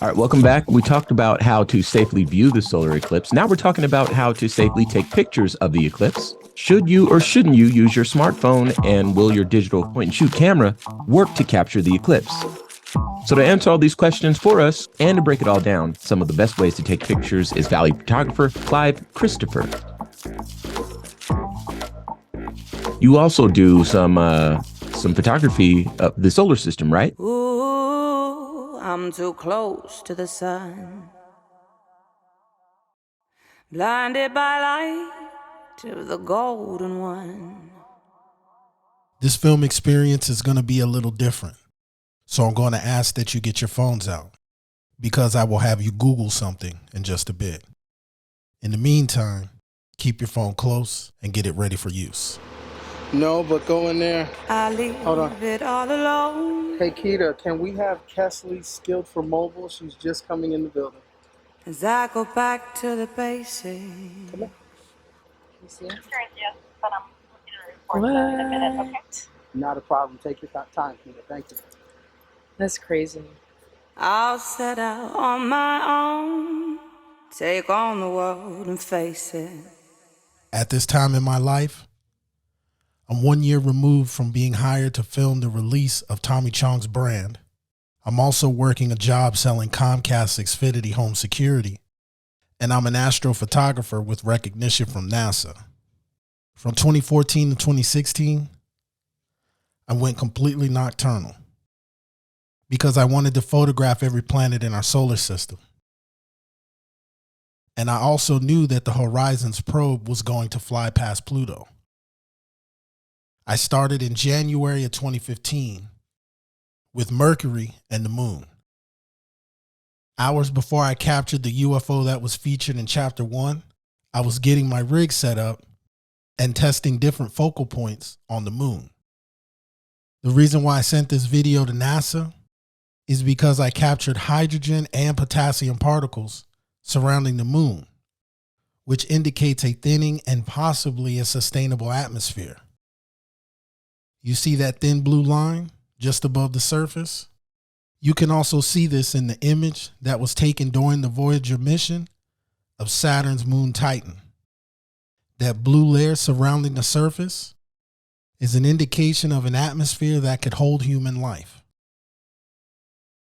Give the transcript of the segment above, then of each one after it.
All right, welcome back. We talked about how to safely view the solar eclipse. Now we're talking about how to safely take pictures of the eclipse. Should you or shouldn't you use your smartphone, and will your digital point and shoot camera work to capture the eclipse? So to answer all these questions for us and to break it all down, some of the best ways to take pictures is Valley photographer Clive Christopher. You also do some photography of the solar system, right? Ooh, I'm too close to the sun, blinded by light to the golden one. This film experience is going to be a little different. So I'm going to ask that you get your phones out, because I will have you Google something in just a bit. In the meantime, keep your phone close and get it ready for use. No, but go in there. I leave Hold on. it all alone Hey, Keita, can we have Kesley skilled for mobile? She's just coming in the building. as I go back to the basics. Come on. You see her? Yes, but I'm looking at a report in a minute, okay? Not a problem. Take your time, Keita. Thank you. That's crazy. I'll set out on my own, take on the world and face it. At this time in my life, I'm 1 year removed from being hired to film the release of Tommy Chong's brand. I'm also working a job selling Comcast Xfinity home security, and I'm an astrophotographer with recognition from NASA. From 2014 to 2016, I went completely nocturnal because I wanted to photograph every planet in our solar system. And I also knew that the Horizons probe was going to fly past Pluto. I started in January of 2015 with Mercury and the Moon. Hours before I captured the UFO that was featured in Chapter 1, I was getting my rig set up and testing different focal points on the Moon. The reason why I sent this video to NASA is because I captured hydrogen and potassium particles surrounding the Moon, which indicates a thinning and possibly a sustainable atmosphere. You see that thin blue line just above the surface? You can also see this in the image that was taken during the Voyager mission of Saturn's moon Titan. That blue layer surrounding the surface is an indication of an atmosphere that could hold human life.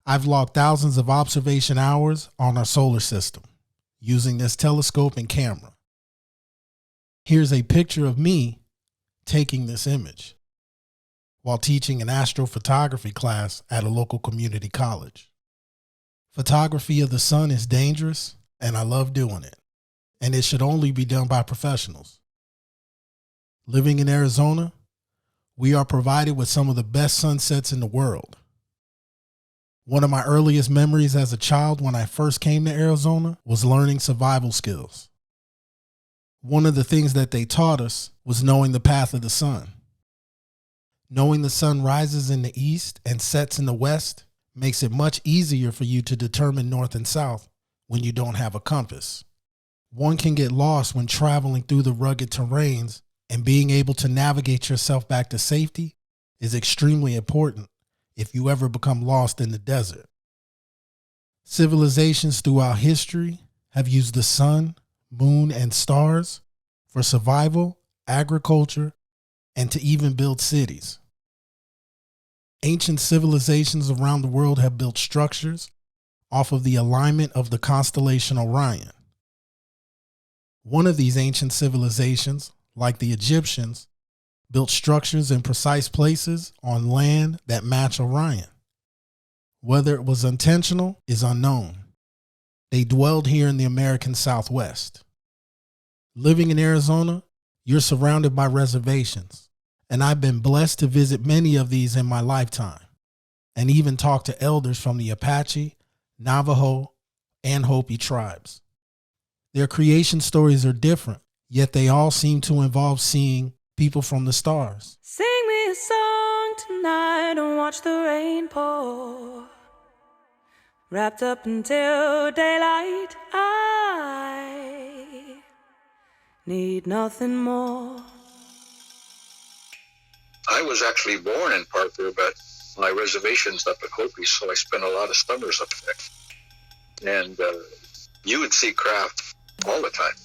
I've logged thousands of observation hours on our solar system using this telescope and camera. Here's a picture of me taking this image while teaching an astrophotography class at a local community college. Photography of the sun is dangerous, and I love doing it, and it should only be done by professionals. Living in Arizona, we are provided with some of the best sunsets in the world. One of my earliest memories as a child when I first came to Arizona was learning survival skills. One of the things that they taught us was knowing the path of the sun. Knowing the sun rises in the east and sets in the west makes it much easier for you to determine north and south when you don't have a compass. One can get lost when traveling through the rugged terrains, and being able to navigate yourself back to safety is extremely important if you ever become lost in the desert. Civilizations throughout history have used the sun, moon, and stars for survival, agriculture, and to even build cities. Ancient civilizations around the world have built structures off of the alignment of the constellation Orion. One of these ancient civilizations, like the Egyptians, built structures in precise places on land that match Orion. Whether it was intentional is unknown. They dwelled here in the American Southwest. Living in Arizona, you're surrounded by reservations, and I've been blessed to visit many of these in my lifetime, and even talk to elders from the Apache, Navajo, and Hopi tribes. Their creation stories are different, yet they all seem to involve seeing people from the stars. Sing me a song tonight and watch the rain pour. Wrapped up until daylight, I need nothing more. I was actually born in Parker, but my reservation's up at Hopi, so I spent a lot of summers up there. and you would see craft all the time,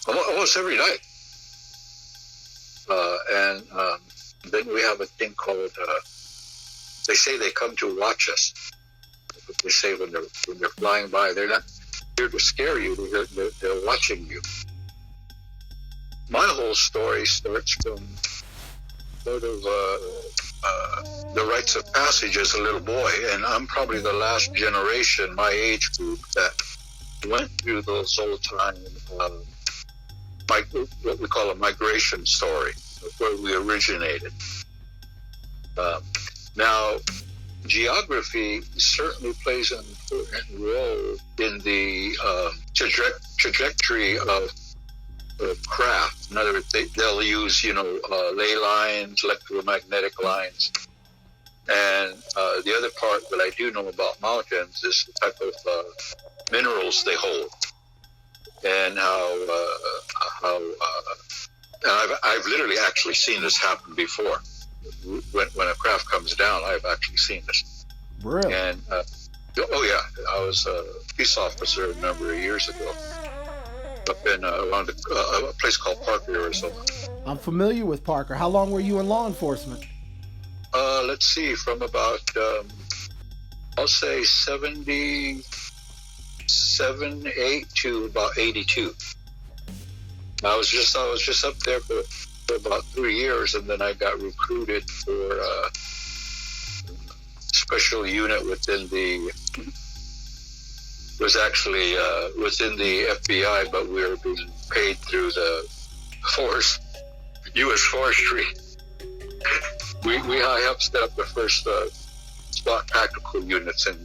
almost every night. And then we have a thing called, they say they come to watch us. They say when they're flying by, they're not here to scare you, they're watching you. My whole story starts from sort of the rites of passage as a little boy, and I'm probably the last generation, my age group, that went through those old time, what we call a migration story, where we originated. Now, geography certainly plays an important role in the trajectory of craft. In other words, they'll use, ley lines, electromagnetic lines. And the other part that I do know about mountains is the type of minerals they hold, and how and I've literally actually seen this happen before. When a craft comes down, I've actually seen this. Really? And oh yeah, I was a peace officer a number of years ago up in around a place called Parker, Arizona. I'm familiar with Parker. How long were you in law enforcement? Let's see, from about I'll say 77, 8 to about 82. I was just up there for about 3 years, and then I got recruited for a special unit within the FBI, but we were being paid through the U.S. Forestry. I helped set up the first SWAT tactical units in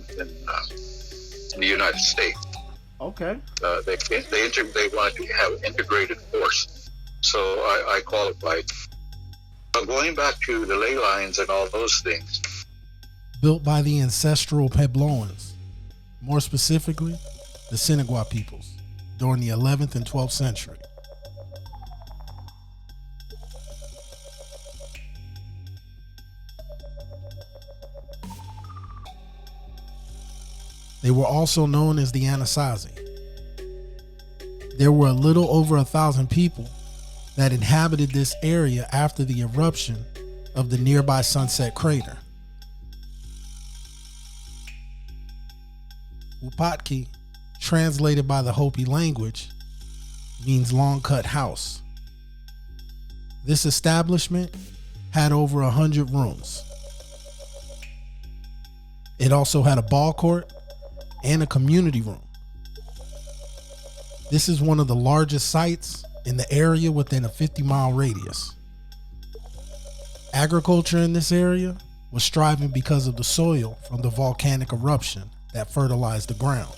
the United States. Okay. They wanted to have integrated force, so I qualified. Going back to the ley lines and all those things. Built by the ancestral Puebloans, more specifically, the Sinagua peoples, during the 11th and 12th century. They were also known as the Anasazi. There were a little over 1,000 people that inhabited this area after the eruption of the nearby Sunset Crater. Upatki, translated by the Hopi language, means long cut house. This establishment had over 100 rooms. It also had a ball court and a community room. This is one of the largest sites in the area within a 50-mile radius. Agriculture in this area was thriving because of the soil from the volcanic eruption that fertilized the ground.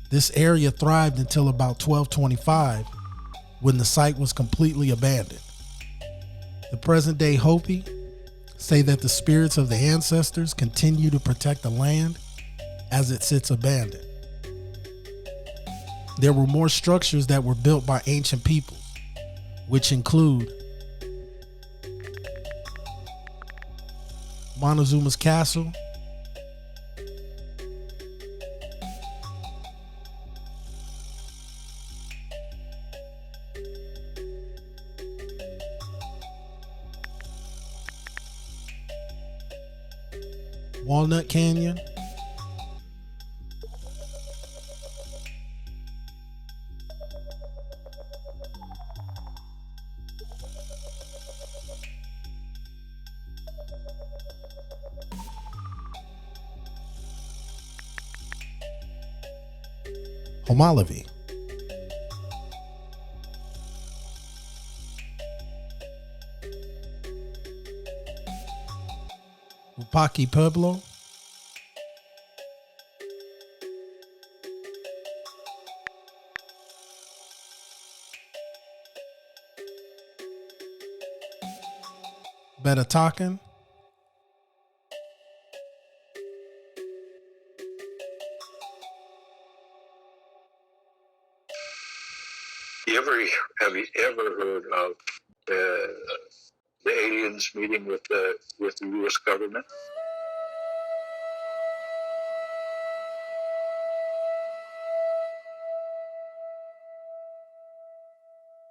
This area thrived until about 1225, when the site was completely abandoned. The present-day Hopi say that the spirits of the ancestors continue to protect the land as it sits abandoned. There were more structures that were built by ancient peoples, which include Montezuma's Castle, Walnut Canyon, Homalavi, Upaki Pueblo, Betatakan, Have you ever heard of the aliens meeting with the U.S. government?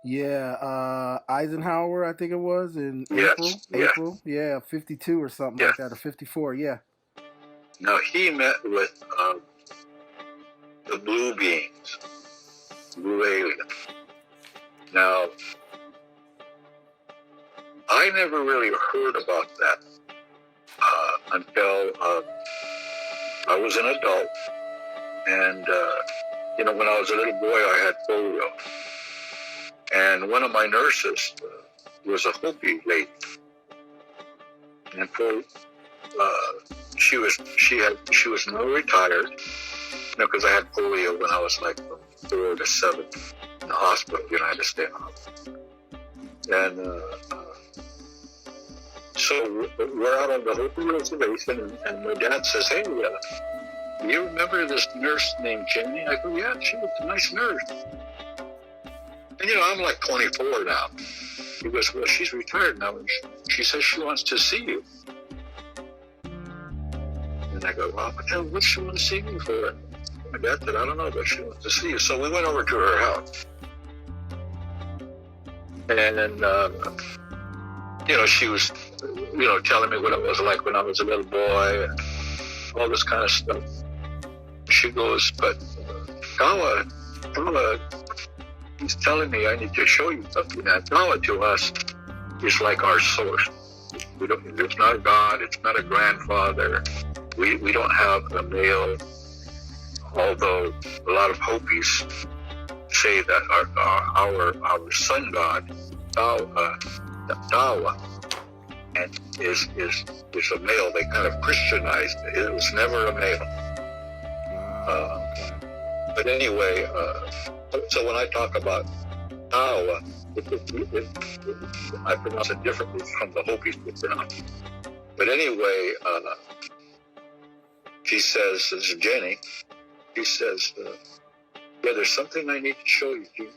Yeah, Eisenhower, I think it was in Yes, April. Yeah, 52 or something Yeah. like that, or 54. Yeah. Now, he met with the blue beings, blue aliens. Now, I never really heard about that until I was an adult. And, when I was a little boy, I had polio. And one of my nurses was a Hopi lady. And she was now retired, because I had polio when I was like from 4 to 7 in the hospital. I had to stay in the hospital. And so we're out on the Hopi reservation, and my dad says, "Hey, do you remember this nurse named Jenny?" I go, "Yeah, she was a nice nurse." And I'm like 24 now. He goes, "Well, she's retired now, and she says she wants to see you." And I go, "Well, what does she want to see me for?" My dad said, "I don't know, but she wants to see you." So we went over to her house. And then, she was, telling me what it was like when I was a little boy and all this kind of stuff. She goes, "But Kawa, he's telling me I need to show you something." Now, Kawa to us is like our source. It's not a God. It's not a grandfather. We don't have a male, although a lot of Hopis say that our sun god, Tawa, and is a male. They kind of Christianized it. It was never a male. But anyway, so when I talk about Tawa, I pronounce it differently from the Hopis would pronounce. But anyway, she says, this is Jenny, she says, "Yeah, there's something I need to show you.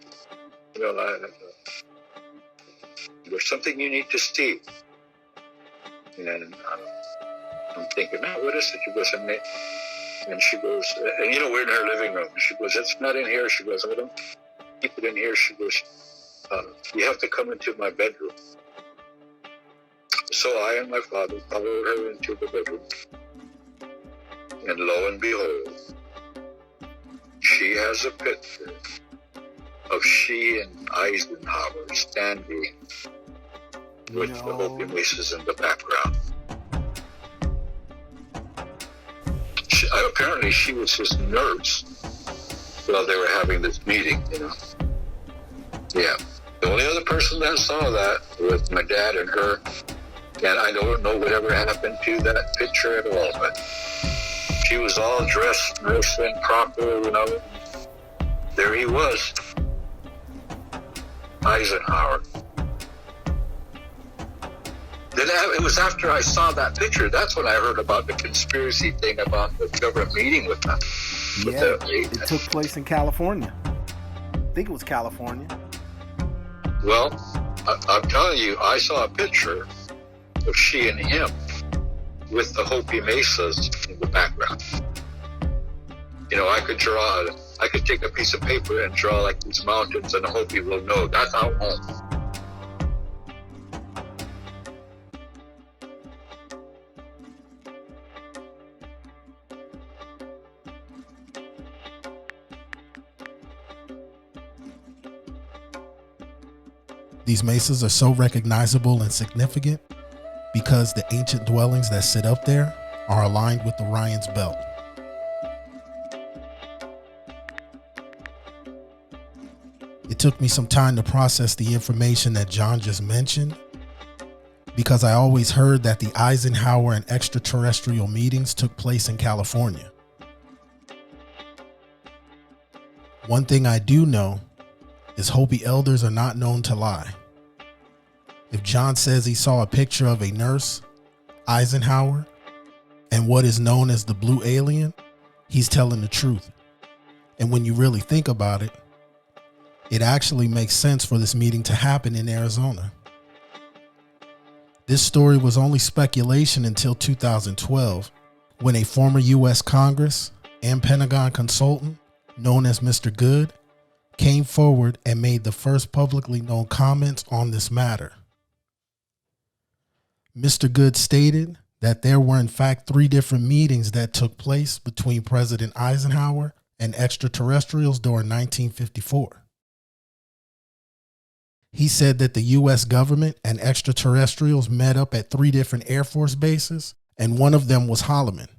There's something you need to see." And I'm thinking, "Man, what is it?" She goes, and she goes, and we're in her living room. She goes, "It's not in here." She goes, "I don't keep it in here." She goes, "You have to come into my bedroom." So I and my father followed her into the bedroom. And lo and behold, she has a picture of she and Eisenhower standing with the Hopi Mesas in the background. Apparently she was his nurse while they were having this meeting, Yeah. The only other person that saw that was my dad and her. And I don't know whatever happened to that picture at all, but she was all dressed nice and proper, There he was, Eisenhower. Then it was after I saw that picture, that's when I heard about the conspiracy thing about the government meeting with them. Yeah, it took place in California. I think it was California. Well, I'm telling you, I saw a picture of she and him with the Hopi Mesas in the background. I could take a piece of paper and draw like these mountains, and the Hopi will know that's our home. These mesas are so recognizable and significant because the ancient dwellings that sit up there are aligned with Orion's belt. It took me some time to process the information that John just mentioned, because I always heard that the Eisenhower and extraterrestrial meetings took place in California. One thing I do know is Hopi elders are not known to lie. If John says he saw a picture of a nurse, Eisenhower, and what is known as the blue alien, he's telling the truth. And when you really think about it, it actually makes sense for this meeting to happen in Arizona. This story was only speculation until 2012, when a former U.S. Congress and Pentagon consultant known as Mr. Good came forward and made the first publicly known comments on this matter. Mr. Good stated that there were in fact 3 different meetings that took place between President Eisenhower and extraterrestrials during 1954. He said that the U.S. government and extraterrestrials met up at 3 different Air Force bases, and one of them was Holloman.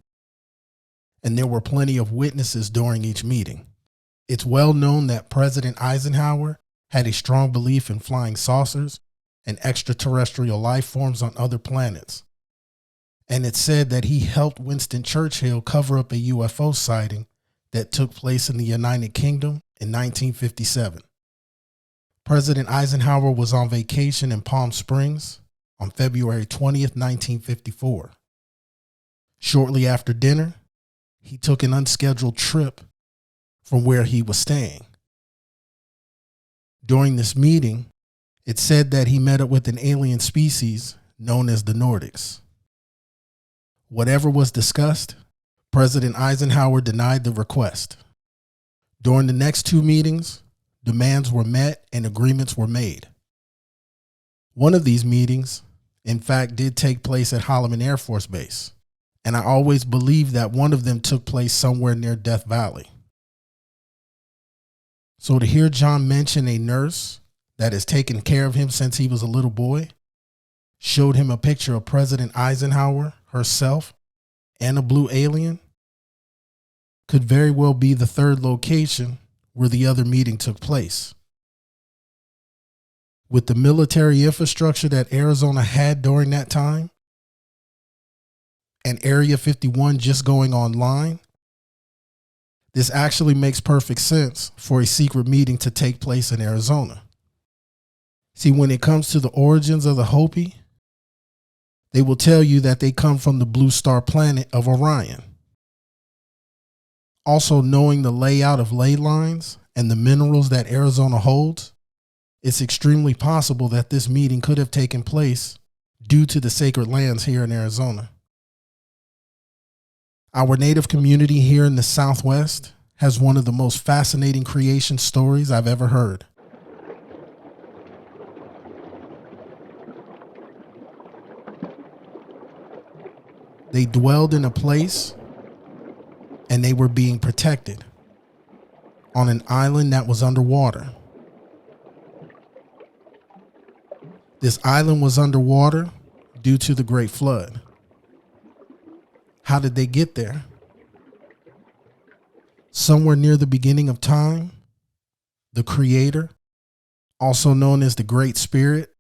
And there were plenty of witnesses during each meeting. It's well known that President Eisenhower had a strong belief in flying saucers and extraterrestrial life forms on other planets. And it's said that he helped Winston Churchill cover up a UFO sighting that took place in the United Kingdom in 1957. President Eisenhower was on vacation in Palm Springs on February 20th, 1954. Shortly after dinner, he took an unscheduled trip from where he was staying. During this meeting, it said that he met up with an alien species known as the Nordics. Whatever was discussed, President Eisenhower denied the request. During the next 2 meetings, demands were met and agreements were made. One of these meetings, in fact, did take place at Holloman Air Force Base, and I always believed that one of them took place somewhere near Death Valley. So to hear John mention a nurse that has taken care of him since he was a little boy, showed him a picture of President Eisenhower, herself, and a blue alien, could very well be the 3rd location where the other meeting took place. With the military infrastructure that Arizona had during that time, and Area 51 just going online, this actually makes perfect sense for a secret meeting to take place in Arizona. See, when it comes to the origins of the Hopi, they will tell you that they come from the blue star planet of Orion. Also, knowing the layout of ley lines and the minerals that Arizona holds, it's extremely possible that this meeting could have taken place due to the sacred lands here in Arizona. Our native community here in the Southwest has one of the most fascinating creation stories I've ever heard. They dwelled in a place and they were being protected on an island that was underwater. This island was underwater due to the Great Flood. How did they get there? Somewhere near the beginning of time, the Creator, also known as the Great Spirit,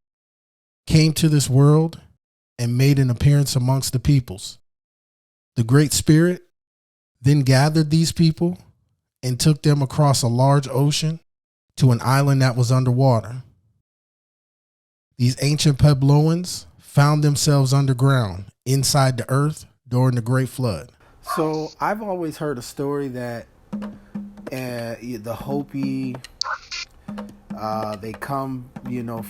came to this world and made an appearance amongst the peoples. The Great Spirit then gathered these people and took them across a large ocean to an island that was underwater. These ancient Puebloans found themselves underground inside the earth during the Great Flood. So I've always heard a story that the Hopi, they come,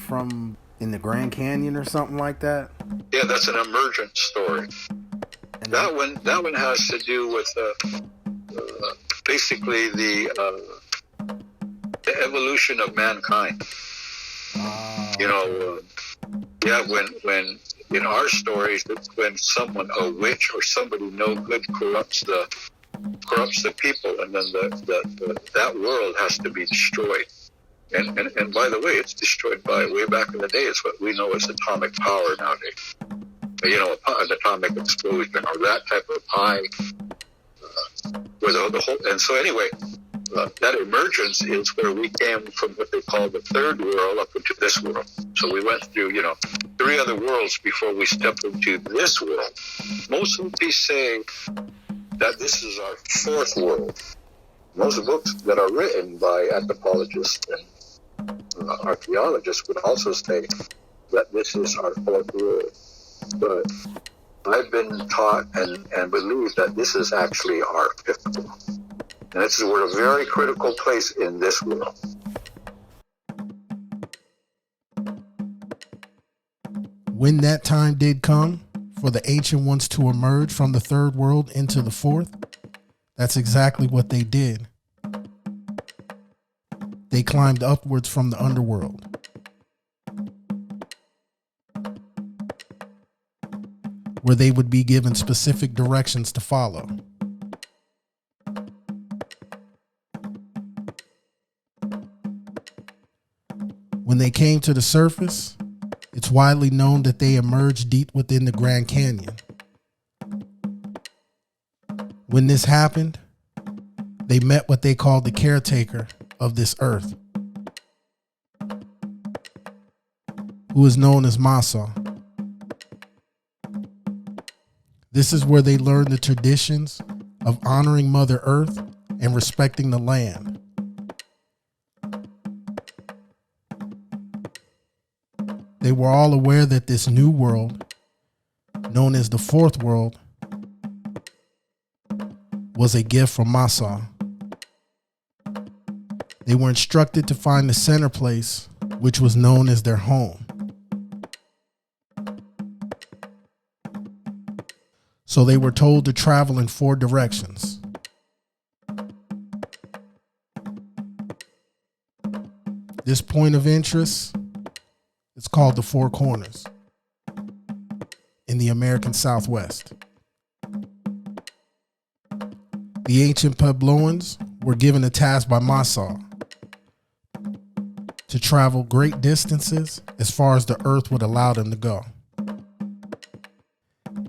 from in the Grand Canyon or something like that. Yeah, that's an emergent story. And that one has to do with basically the evolution of mankind. When in our stories, when someone, a witch or somebody no good corrupts the people, and then that world has to be destroyed. And by the way, it's destroyed by, way back in the day, it's what we know as atomic power nowadays. An atomic explosion or that type of high, where the whole, and so anyway, that emergence is where we came from what they call the 3rd world up into this world. So we went through, 3 other worlds before we stepped into this world. Most of them say that this is our 4th world. Most books that are written by anthropologists and archaeologists would also say that this is our 4th world. But I've been taught and believe that this is actually our 5th world. And this is we're a very critical place in this world. When that time did come for the ancient ones to emerge from the 3rd world into the 4th, that's exactly what they did. They they climbed upwards from the underworld. Where they would be given specific directions to follow. When they came to the surface, it's widely known that they emerged deep within the Grand Canyon. When this happened, they met what they called the caretaker of this earth, who is known as Masa. This is where they learned the traditions of honoring Mother Earth and respecting the land. They were all aware that this new world, known as the Fourth World, was a gift from Masa. They were instructed to find the center place, which was known as their home. So they were told to travel in 4 directions. This point of interest is called the Four Corners in the American Southwest. The ancient Puebloans were given a task by Masa to travel great distances as far as the earth would allow them to go.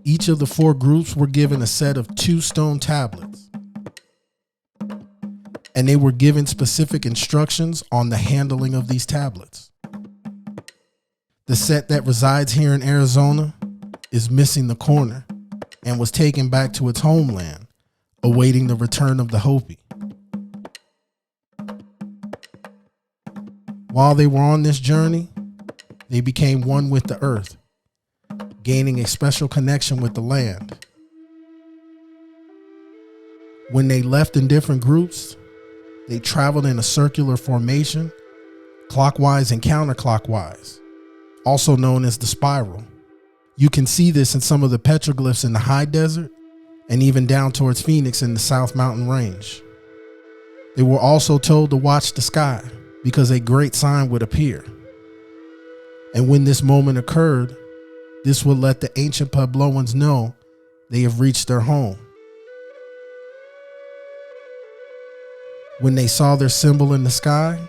Each of the 4 groups were given a set of 2 stone tablets, and they were given specific instructions on the handling of these tablets. The set that resides here in Arizona is missing the corner and was taken back to its homeland, awaiting the return of the Hopi. While they were on this journey, they became one with the earth, gaining a special connection with the land. When they left in different groups, they traveled in a circular formation, clockwise and counterclockwise, also known as the spiral. You can see this in some of the petroglyphs in the high desert and even down towards Phoenix in the South Mountain Range. They were also told to watch the sky because a great sign would appear. And when this moment occurred, this would let the ancient Puebloans know they have reached their home. When they saw their symbol in the sky,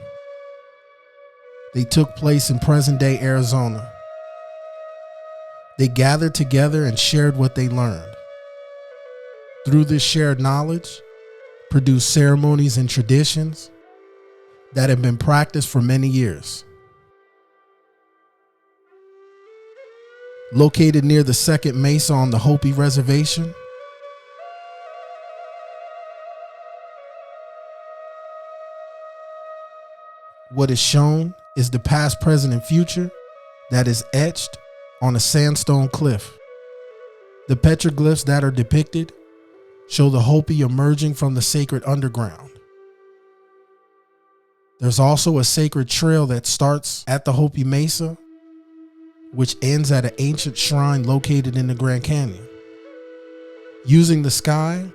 they took place in present-day Arizona. They gathered together and shared what they learned. Through this shared knowledge, produced ceremonies and traditions that have been practiced for many years. Located near the second mesa on the Hopi Reservation, what is shown is the past, present, and future that is etched on a sandstone cliff. The petroglyphs that are depicted show the Hopi emerging from the sacred underground. There's also a sacred trail that starts at the Hopi Mesa, which ends at an ancient shrine located in the Grand Canyon. Using the sky,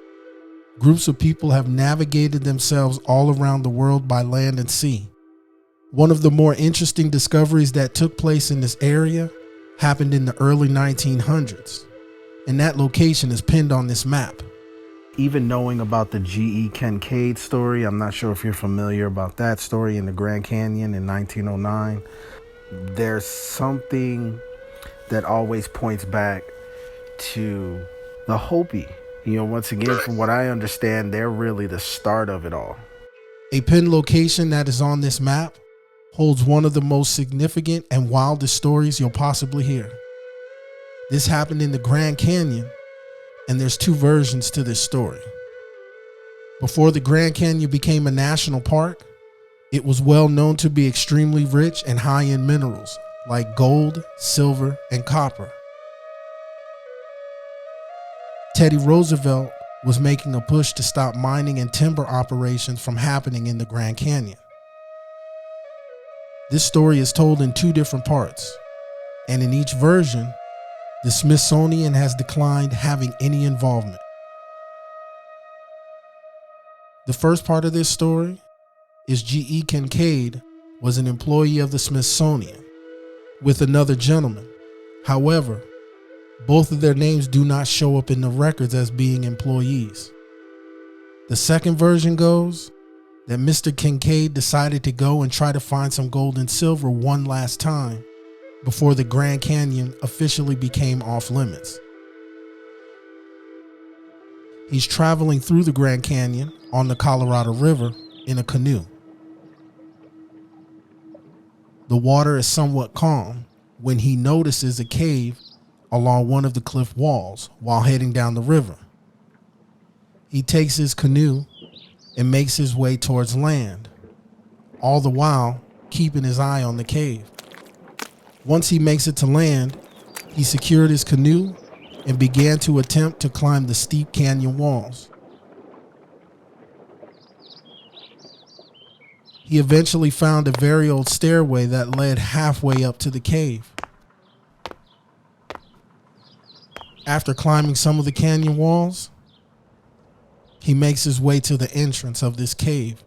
groups of people have navigated themselves all around the world by land and sea. One of the more interesting discoveries that took place in this area happened in the early 1900s, and that location is pinned on this map. Even knowing about the G.E. Kincaid story, I'm not sure if you're familiar about that story in the Grand Canyon in 1909. There's something that always points back to the Hopi. You know, once again, from what I understand, they're really the start of it all. A pinned location that is on this map holds one of the most significant and wildest stories you'll possibly hear. This happened in the Grand Canyon, and there's 2 versions to this story. Before the Grand Canyon became a national park, it was well known to be extremely rich and high in minerals like gold, silver, and copper. Teddy Roosevelt was making a push to stop mining and timber operations from happening in the Grand Canyon. This story is told in 2 different parts, and in each version, the Smithsonian has declined having any involvement. The first part of this story is G.E. Kincaid was an employee of the Smithsonian with another gentleman. However, both of their names do not show up in the records as being employees. The second version goes that Mr. Kincaid decided to go and try to find some gold and silver one last time before the Grand Canyon officially became off limits. He's traveling through the Grand Canyon on the Colorado River in a canoe. The water is somewhat calm when he notices a cave along one of the cliff walls while heading down the river. He takes his canoe and makes his way towards land, all the while keeping his eye on the cave. Once he makes it to land, he secured his canoe and began to attempt to climb the steep canyon walls. He eventually found a very old stairway that led halfway up to the cave. After climbing some of the canyon walls, he makes his way to the entrance of this cave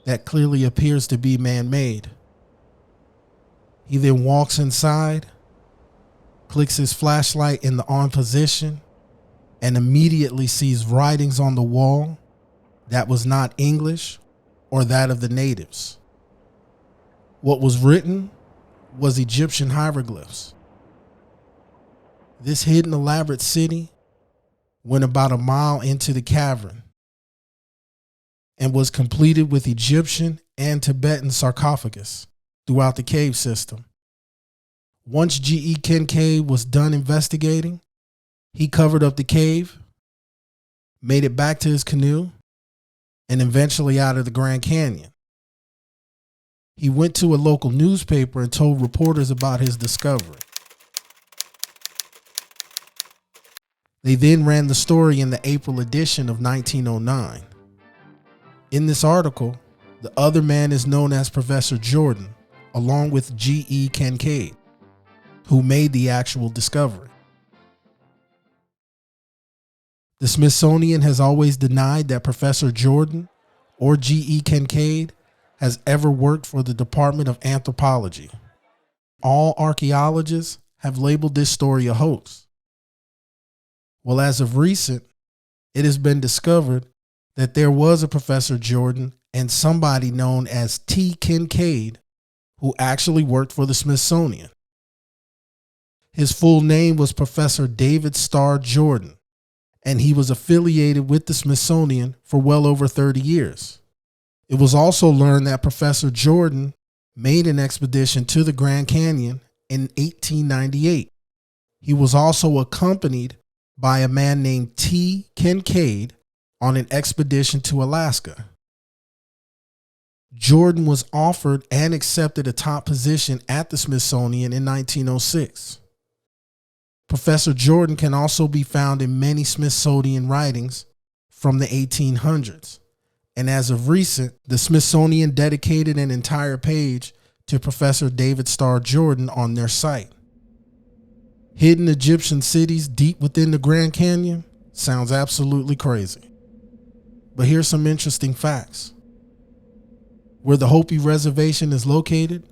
that clearly appears to be man-made. He then walks inside, clicks his flashlight in the on position, and immediately sees writings on the wall that was not English or that of the natives. What was written was Egyptian hieroglyphs. This hidden elaborate city went about a mile into the cavern and was completed with Egyptian and Tibetan sarcophagus throughout the cave system. Once G.E. Kincaid was done investigating, he covered up the cave, made it back to his canoe, and eventually out of the Grand Canyon. He went to a local newspaper and told reporters about his discovery. They then ran the story in the April edition of 1909. In this article, the other man is known as Professor Jordan, along with G.E. Kincaid, who made the actual discovery. The Smithsonian has always denied that Professor Jordan or G.E. Kincaid has ever worked for the Department of Anthropology. All archaeologists have labeled this story a hoax. Well, as of recent, it has been discovered that there was a Professor Jordan and somebody known as T. Kincaid who actually worked for the Smithsonian. His full name was Professor David Starr Jordan, and he was affiliated with the Smithsonian for well over 30 years. It was also learned that Professor Jordan made an expedition to the Grand Canyon in 1898. He was also accompanied by a man named T. Kincaid on an expedition to Alaska. Jordan was offered and accepted a top position at the Smithsonian in 1906. Professor Jordan can also be found in many Smithsonian writings from the 1800s. And as of recent, the Smithsonian dedicated an entire page to Professor David Starr Jordan on their site. Hidden Egyptian cities deep within the Grand Canyon sounds absolutely crazy. But here's some interesting facts. Where the Hopi Reservation is located,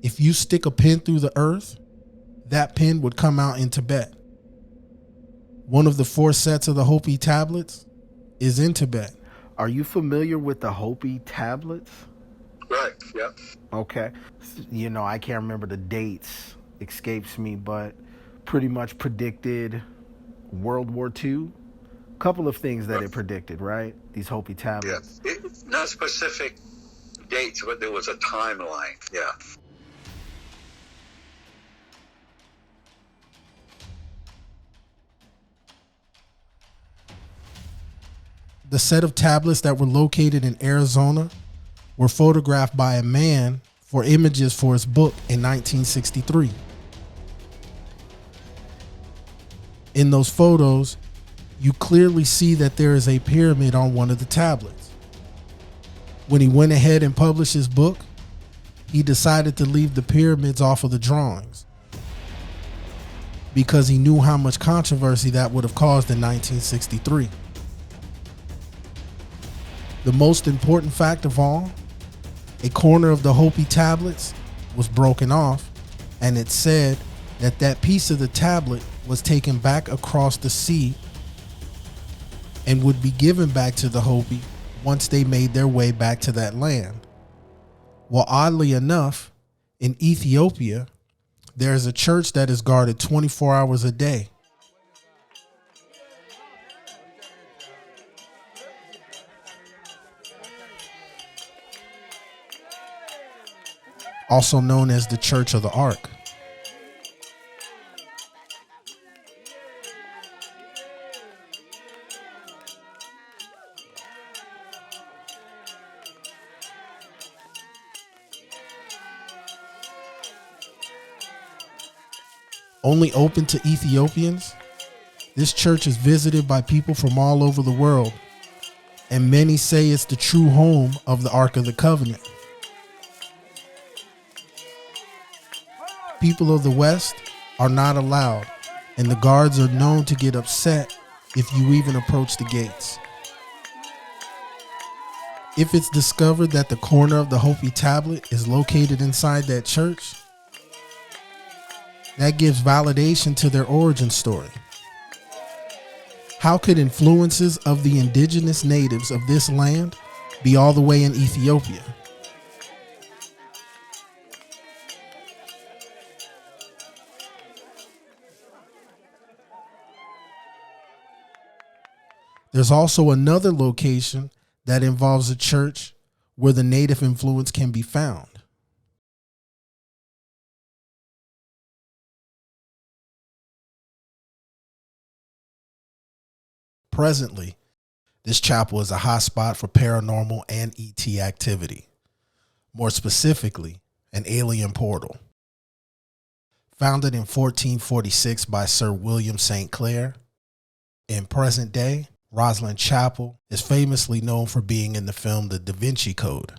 if you stick a pin through the earth, that pin would come out in Tibet. One of the 4 sets of the Hopi tablets is in Tibet. Are you familiar with the Hopi tablets? Right, yeah. Okay. You know, I can't remember the dates, escapes me, but pretty much predicted World War II. Couple of things that it predicted, right? These Hopi tablets. Yeah. Not specific dates, but there was a timeline, yeah. The set of tablets that were located in Arizona were photographed by a man for images for his book in 1963. In those photos, you clearly see that there is a pyramid on one of the tablets. When he went ahead and published his book, he decided to leave the pyramids off of the drawings because he knew how much controversy that would have caused in 1963. The most important fact of all, a corner of the Hopi tablets was broken off, and it said that that piece of the tablet was taken back across the sea and would be given back to the Hopi once they made their way back to that land. Well, oddly enough, in Ethiopia, there is a church that is guarded 24 hours a day. Also known as the Church of the Ark. Only open to Ethiopians, this church is visited by people from all over the world, and many say it's the true home of the Ark of the Covenant. People of the West are not allowed, and the guards are known to get upset if you even approach the gates. If it's discovered that the corner of the Hopi tablet is located inside that church, that gives validation to their origin story. How could influences of the indigenous natives of this land be all the way in Ethiopia? There's also another location that involves a church where the native influence can be found. Presently, this chapel is a hotspot for paranormal and ET activity. More specifically, an alien portal. Founded in 1446 by Sir William St. Clair, in present day, Rosslyn Chapel is famously known for being in the film The Da Vinci Code.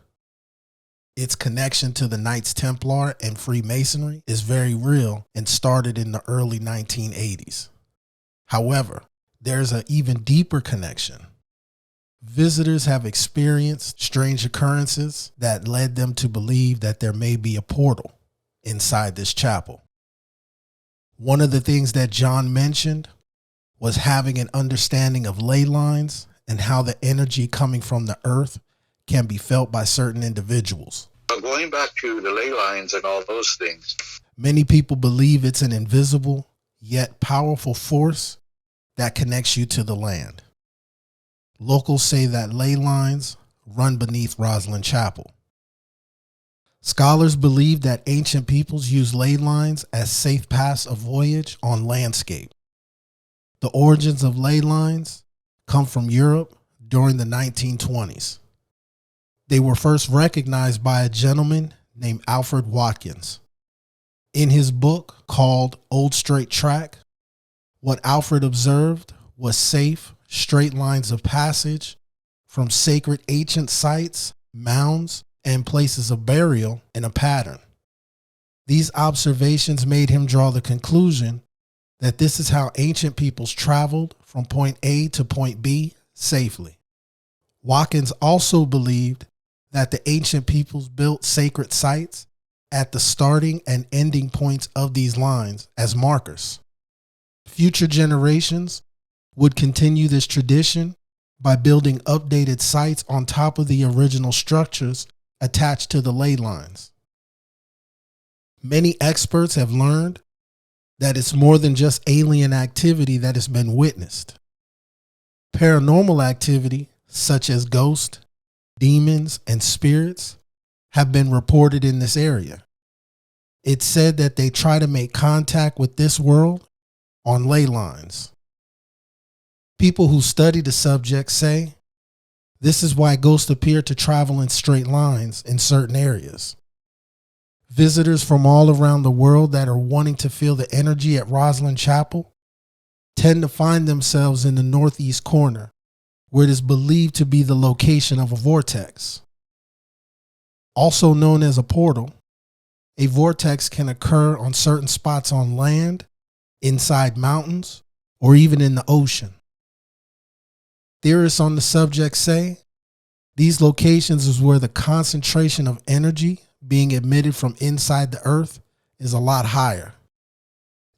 Its connection to the Knights Templar and Freemasonry is very real and started in the early 1980s. However, there's an even deeper connection. Visitors have experienced strange occurrences that led them to believe that there may be a portal inside this chapel. One of the things that John mentioned was having an understanding of ley lines and how the energy coming from the earth can be felt by certain individuals. Going back to the ley lines and all those things. Many people believe it's an invisible yet powerful force that connects you to the land. Locals say that ley lines run beneath Rosslyn Chapel. Scholars believe that ancient peoples used ley lines as safe paths of voyage on landscape. The origins of ley lines come from Europe during the 1920s. They were first recognized by a gentleman named Alfred Watkins. In his book called Old Straight Track, what Alfred observed was safe, straight lines of passage from sacred ancient sites, mounds, and places of burial in a pattern. These observations made him draw the conclusion that this is how ancient peoples traveled from point A to point B safely. Watkins also believed that the ancient peoples built sacred sites at the starting and ending points of these lines as markers. Future generations would continue this tradition by building updated sites on top of the original structures attached to the ley lines. Many experts have learned that it's more than just alien activity that has been witnessed. Paranormal activity, such as ghosts, demons, and spirits, have been reported in this area. It's said that they try to make contact with this world on ley lines. People who study the subject say this is why ghosts appear to travel in straight lines in certain areas. Visitors from all around the world that are wanting to feel the energy at Rosslyn Chapel tend to find themselves in the northeast corner, where it is believed to be the location of a vortex. Also known as a portal, a vortex can occur on certain spots on land, inside mountains, or even in the ocean. Theorists on the subject say These locations is where the concentration of energy being emitted from inside the earth is a lot higher.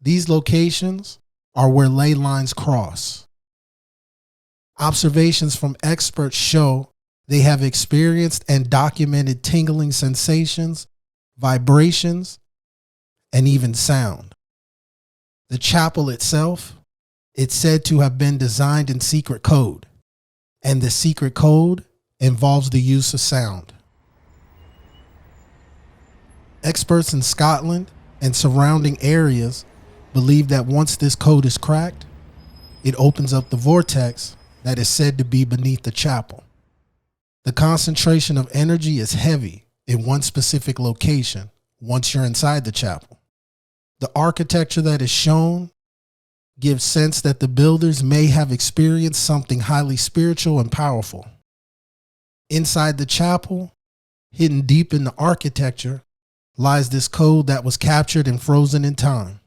These locations are where ley lines cross. Observations from experts show they have experienced and documented tingling sensations, vibrations, and even sound. The chapel itself, it's said to have been designed in secret code, and the secret code involves the use of sound. Experts in Scotland and surrounding areas believe that once this code is cracked, it opens up the vortex that is said to be beneath the chapel. The concentration of energy is heavy in one specific location once you're inside the chapel. The architecture that is shown gives sense that the builders may have experienced something highly spiritual and powerful. Inside the chapel, hidden deep in the architecture, lies this code that was captured and frozen in time.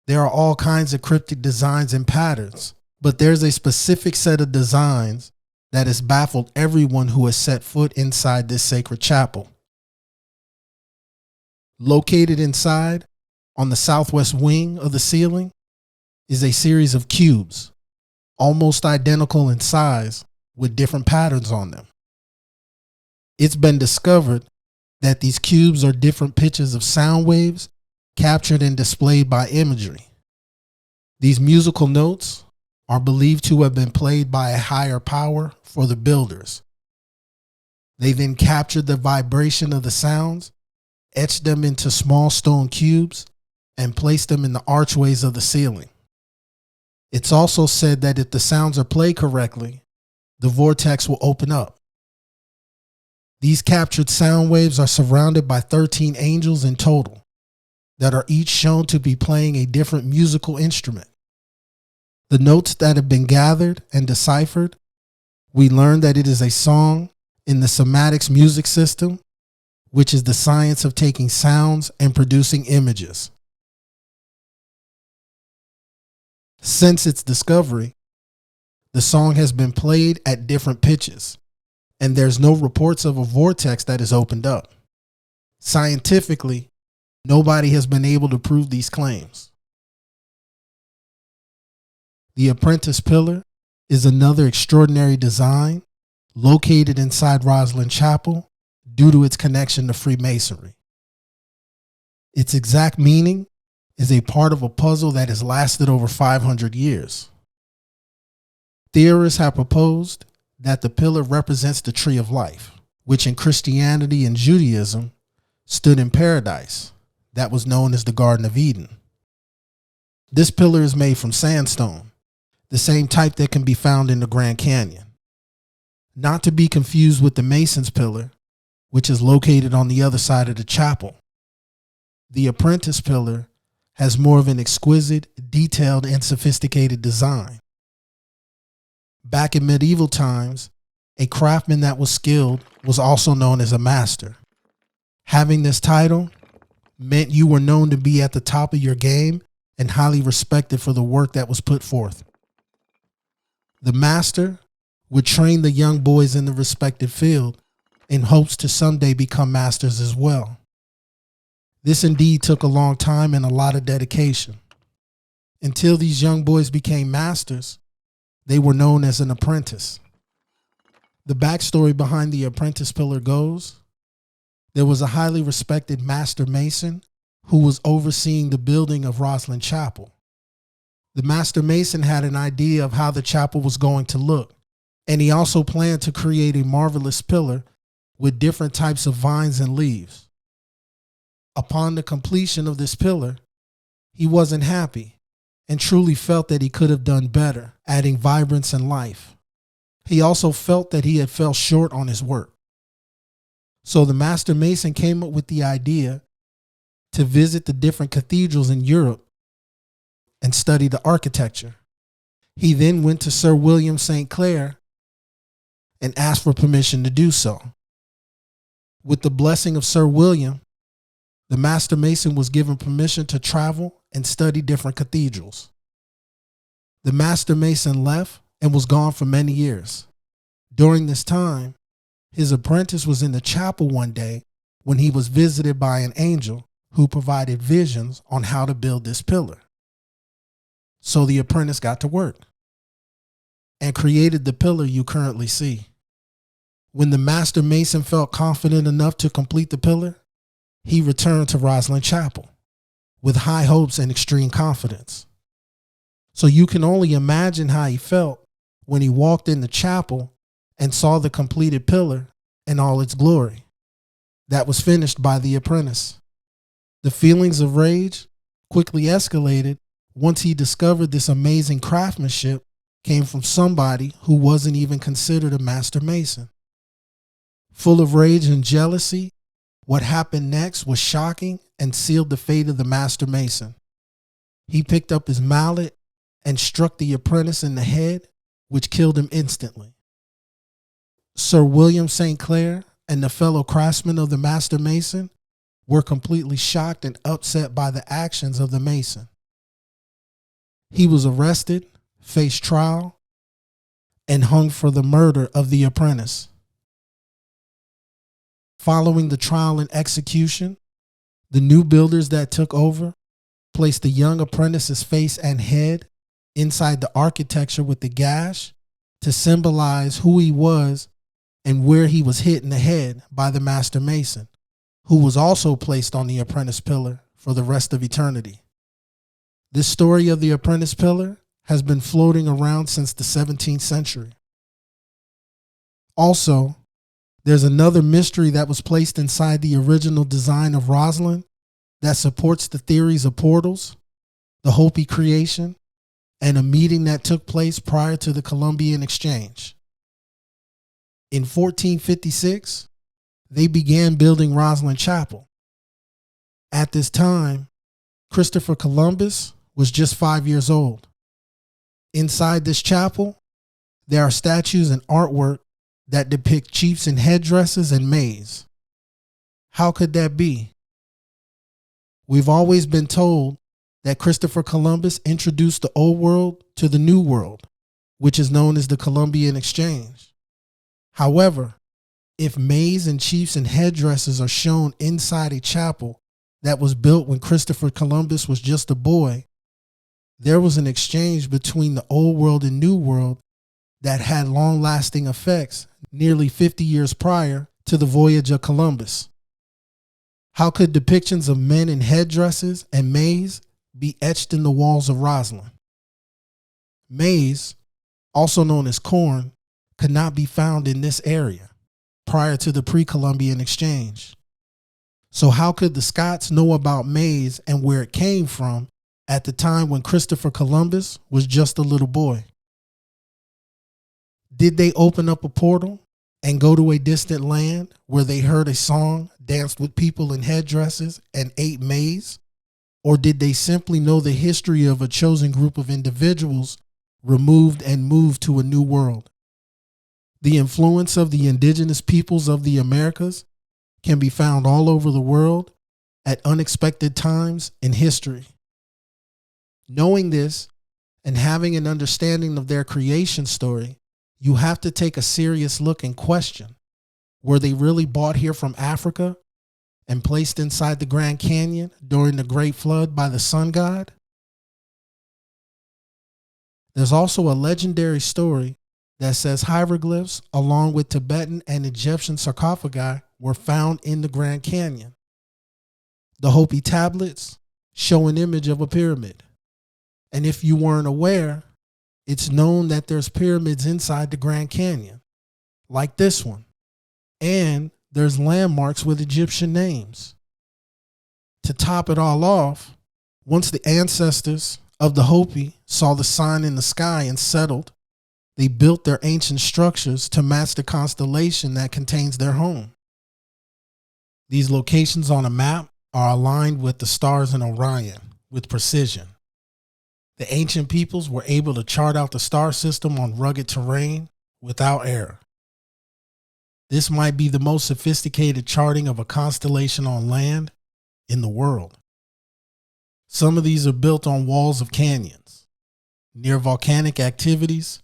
There are all kinds of cryptic designs and patterns, but there's a specific set of designs that has baffled everyone who has set foot inside this sacred chapel. Located inside, on the southwest wing of the ceiling, is a series of cubes, almost identical in size, with different patterns on them. It's been discovered that these cubes are different pitches of sound waves captured and displayed by imagery. These musical notes are believed to have been played by a higher power for the builders. They then captured the vibration of the sounds, etched them into small stone cubes, and placed them in the archways of the ceiling. It's also said that if the sounds are played correctly, the vortex will open up. These captured sound waves are surrounded by 13 angels in total that are each shown to be playing a different musical instrument. The notes that have been gathered and deciphered, we learn that it is a song in the somatics music system, which is the science of taking sounds and producing images. Since its discovery, the song has been played at different pitches, and there's no reports of a vortex that is opened up. Scientifically, nobody has been able to prove these claims. The Apprentice Pillar is another extraordinary design located inside Rosslyn Chapel due to its connection to Freemasonry. Its exact meaning is a part of a puzzle that has lasted over 500 years. Theorists have proposed that the pillar represents the tree of life, which in Christianity and Judaism stood in paradise that was known as the Garden of Eden. This pillar is made from sandstone, the same type that can be found in the Grand Canyon. Not to be confused with the Mason's Pillar, which is located on the other side of the chapel. The Apprentice Pillar has more of an exquisite, detailed, and sophisticated design. Back in medieval times, a craftsman that was skilled was also known as a master. Having this title meant you were known to be at the top of your game and highly respected for the work that was put forth. The master would train the young boys in the respective field in hopes to someday become masters as well. This indeed took a long time and a lot of dedication. Until these young boys became masters, they were known as an apprentice. The backstory behind the Apprentice Pillar goes, there was a highly respected master mason who was overseeing the building of Rosslyn Chapel. The master mason had an idea of how the chapel was going to look, and he also planned to create a marvelous pillar with different types of vines and leaves. Upon the completion of this pillar, he wasn't happy and truly felt that he could have done better, adding vibrance and life. He also felt that he had fell short on his work. So the master mason came up with the idea to visit the different cathedrals in Europe and study the architecture. He then went to Sir William St. Clair and asked for permission to do so. With the blessing of Sir William, the master mason was given permission to travel and study different cathedrals. The master mason left and was gone for many years. During this time, His apprentice was in the chapel one day when he was visited by an angel who provided visions on how to build this pillar. So the apprentice got to work and created the pillar you currently see. When the master mason felt confident enough to complete the pillar, he returned to Rosslyn Chapel with high hopes and extreme confidence. So you can only imagine how he felt when he walked in the chapel and saw the completed pillar in all its glory that was finished by the apprentice. The feelings of rage quickly escalated once he discovered this amazing craftsmanship came from somebody who wasn't even considered a master mason. Full of rage and jealousy, what happened next was shocking and sealed the fate of the master mason. He picked up his mallet and struck the apprentice in the head, which killed him instantly. Sir William St. Clair and the fellow craftsmen of the master mason were completely shocked and upset by the actions of the mason. He was arrested, faced trial, and hung for the murder of the apprentice. Following the trial and execution, the new builders that took over placed the young apprentice's face and head inside the architecture with the gash to symbolize who he was and where he was hit in the head by the master mason, who was also placed on the apprentice pillar for the rest of eternity. This story of the apprentice pillar has been floating around since the 17th century. Also, there's another mystery that was placed inside the original design of Rosslyn that supports the theories of portals, the Hopi creation, and a meeting that took place prior to the Columbian Exchange. In 1456, they began building Rosslyn Chapel. At this time, Christopher Columbus was just 5 years old. Inside this chapel, there are statues and artwork that depict chiefs in headdresses and maize. How could that be? We've always been told that Christopher Columbus introduced the old world to the new world, which is known as the Columbian Exchange. However, if maize and chiefs in headdresses are shown inside a chapel that was built when Christopher Columbus was just a boy, there was an exchange between the old world and new world that had long-lasting effects nearly 50 years prior to the voyage of Columbus. How could depictions of men in headdresses and maize be etched in the walls of Rosslyn? Maize, also known as corn, could not be found in this area prior to the pre-Columbian Exchange. So how could the Scots know about maize and where it came from at the time when Christopher Columbus was just a little boy? Did they open up a portal and go to a distant land where they heard a song, danced with people in headdresses, and ate maize? Or did they simply know the history of a chosen group of individuals removed and moved to a new world? The influence of the indigenous peoples of the Americas can be found all over the world at unexpected times in history. Knowing this and having an understanding of their creation story, you have to take a serious look and question, were they really brought here from Africa and placed inside the Grand Canyon during the Great Flood by the sun god? There's also a legendary story that says hieroglyphs along with Tibetan and Egyptian sarcophagi were found in the Grand Canyon. The Hopi tablets show an image of a pyramid. And if you weren't aware, it's known that there's pyramids inside the Grand Canyon, like this one. And there's landmarks with Egyptian names. To top it all off, once the ancestors of the Hopi saw the sign in the sky and settled, they built their ancient structures to match the constellation that contains their home. These locations on a map are aligned with the stars in Orion with precision. The ancient peoples were able to chart out the star system on rugged terrain without error. This might be the most sophisticated charting of a constellation on land in the world. Some of these are built on walls of canyons, near volcanic activities,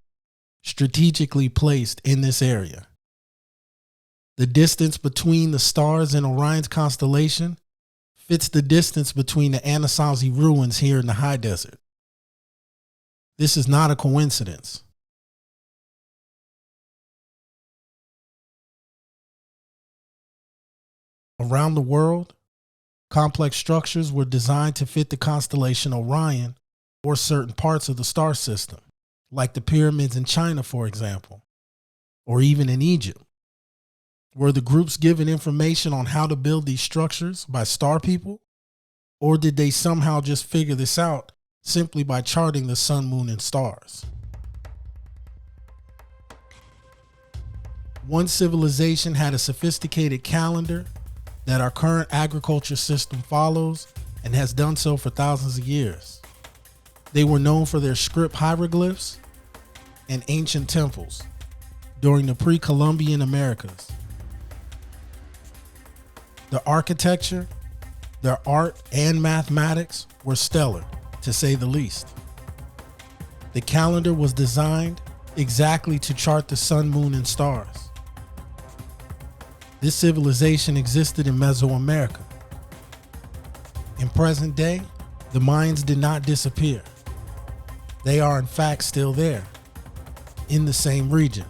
strategically placed in this area. The distance between the stars in Orion's constellation fits the distance between the Anasazi ruins here in the high desert. This is not a coincidence. Around the world, complex structures were designed to fit the constellation Orion or certain parts of the star system, like the pyramids in China, for example, or even in Egypt. Were the groups given information on how to build these structures by star people? Or did they somehow just figure this out simply by charting the sun, moon, and stars? One civilization had a sophisticated calendar that our current agriculture system follows and has done so for thousands of years. They were known for their script hieroglyphs and ancient temples during the pre-Columbian Americas. The architecture, their art, and mathematics were stellar, to say the least. The calendar was designed exactly to chart the sun, moon, and stars. This civilization existed in Mesoamerica. In present day, the Mayans did not disappear. They are in fact still there, in the same region.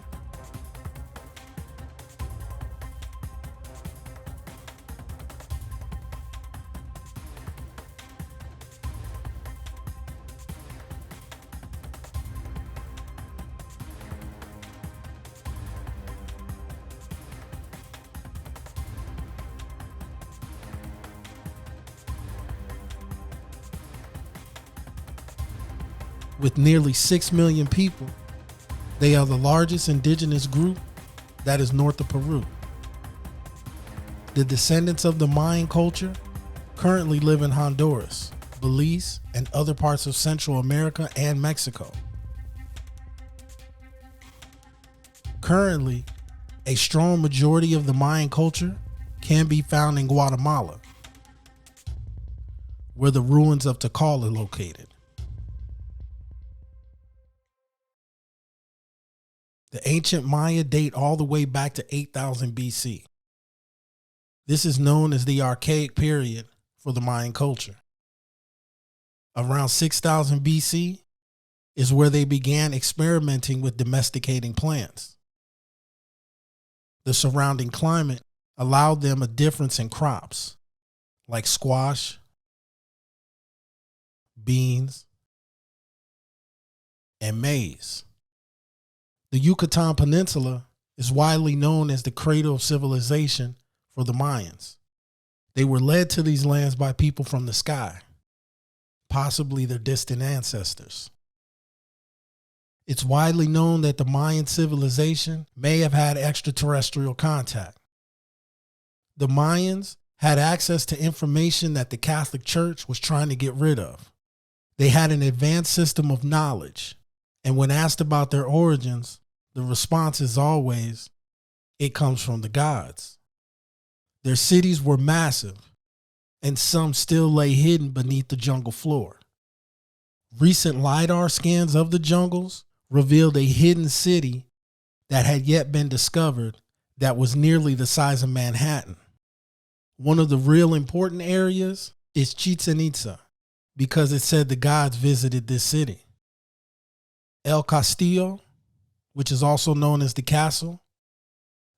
With nearly 6 million people, they are the largest indigenous group that is north of Peru. The descendants of the Mayan culture currently live in Honduras, Belize, and other parts of Central America and Mexico. Currently, a strong majority of the Mayan culture can be found in Guatemala, where the ruins of Tikal are located. The ancient Maya date all the way back to 8000 BC. This is known as the Archaic period for the Mayan culture. Around 6000 BC is where they began experimenting with domesticating plants. The surrounding climate allowed them a difference in crops, like squash, beans, and maize. The Yucatan Peninsula is widely known as the cradle of civilization for the Mayans. They were led to these lands by people from the sky, possibly their distant ancestors. It's widely known that the Mayan civilization may have had extraterrestrial contact. The Mayans had access to information that the Catholic Church was trying to get rid of. They had an advanced system of knowledge, and when asked about their origins, the response is always, it comes from the gods. Their cities were massive, and some still lay hidden beneath the jungle floor. Recent LiDAR scans of the jungles revealed a hidden city that had yet been discovered that was nearly the size of Manhattan. One of the real important areas is Chichen Itza, because it said the gods visited this city. El Castillo, which is also known as the castle,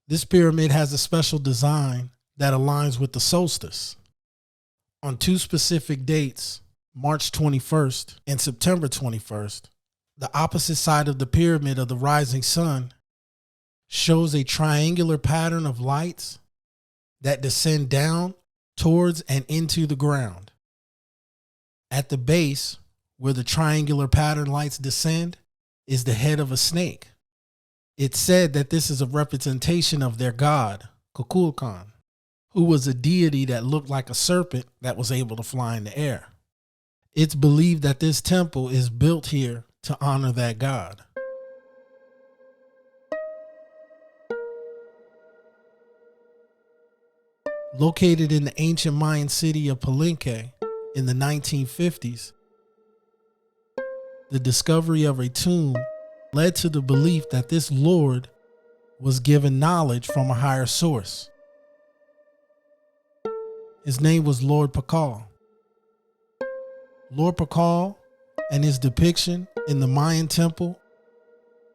this pyramid has a special design that aligns with the solstice. On two specific dates, March 21st and September 21st, the opposite side of the pyramid of the rising sun shows a triangular pattern of lights that descend down towards and into the ground. At the base, where the triangular pattern lights descend, is the head of a snake. It's said that this is a representation of their god, Kukulkan, who was a deity that looked like a serpent that was able to fly in the air. It's believed that this temple is built here to honor that god. Located in the ancient Mayan city of Palenque in the 1950s, the discovery of a tomb led to the belief that this lord was given knowledge from a higher source. His name was Lord Pakal. Lord Pakal and his depiction in the Mayan temple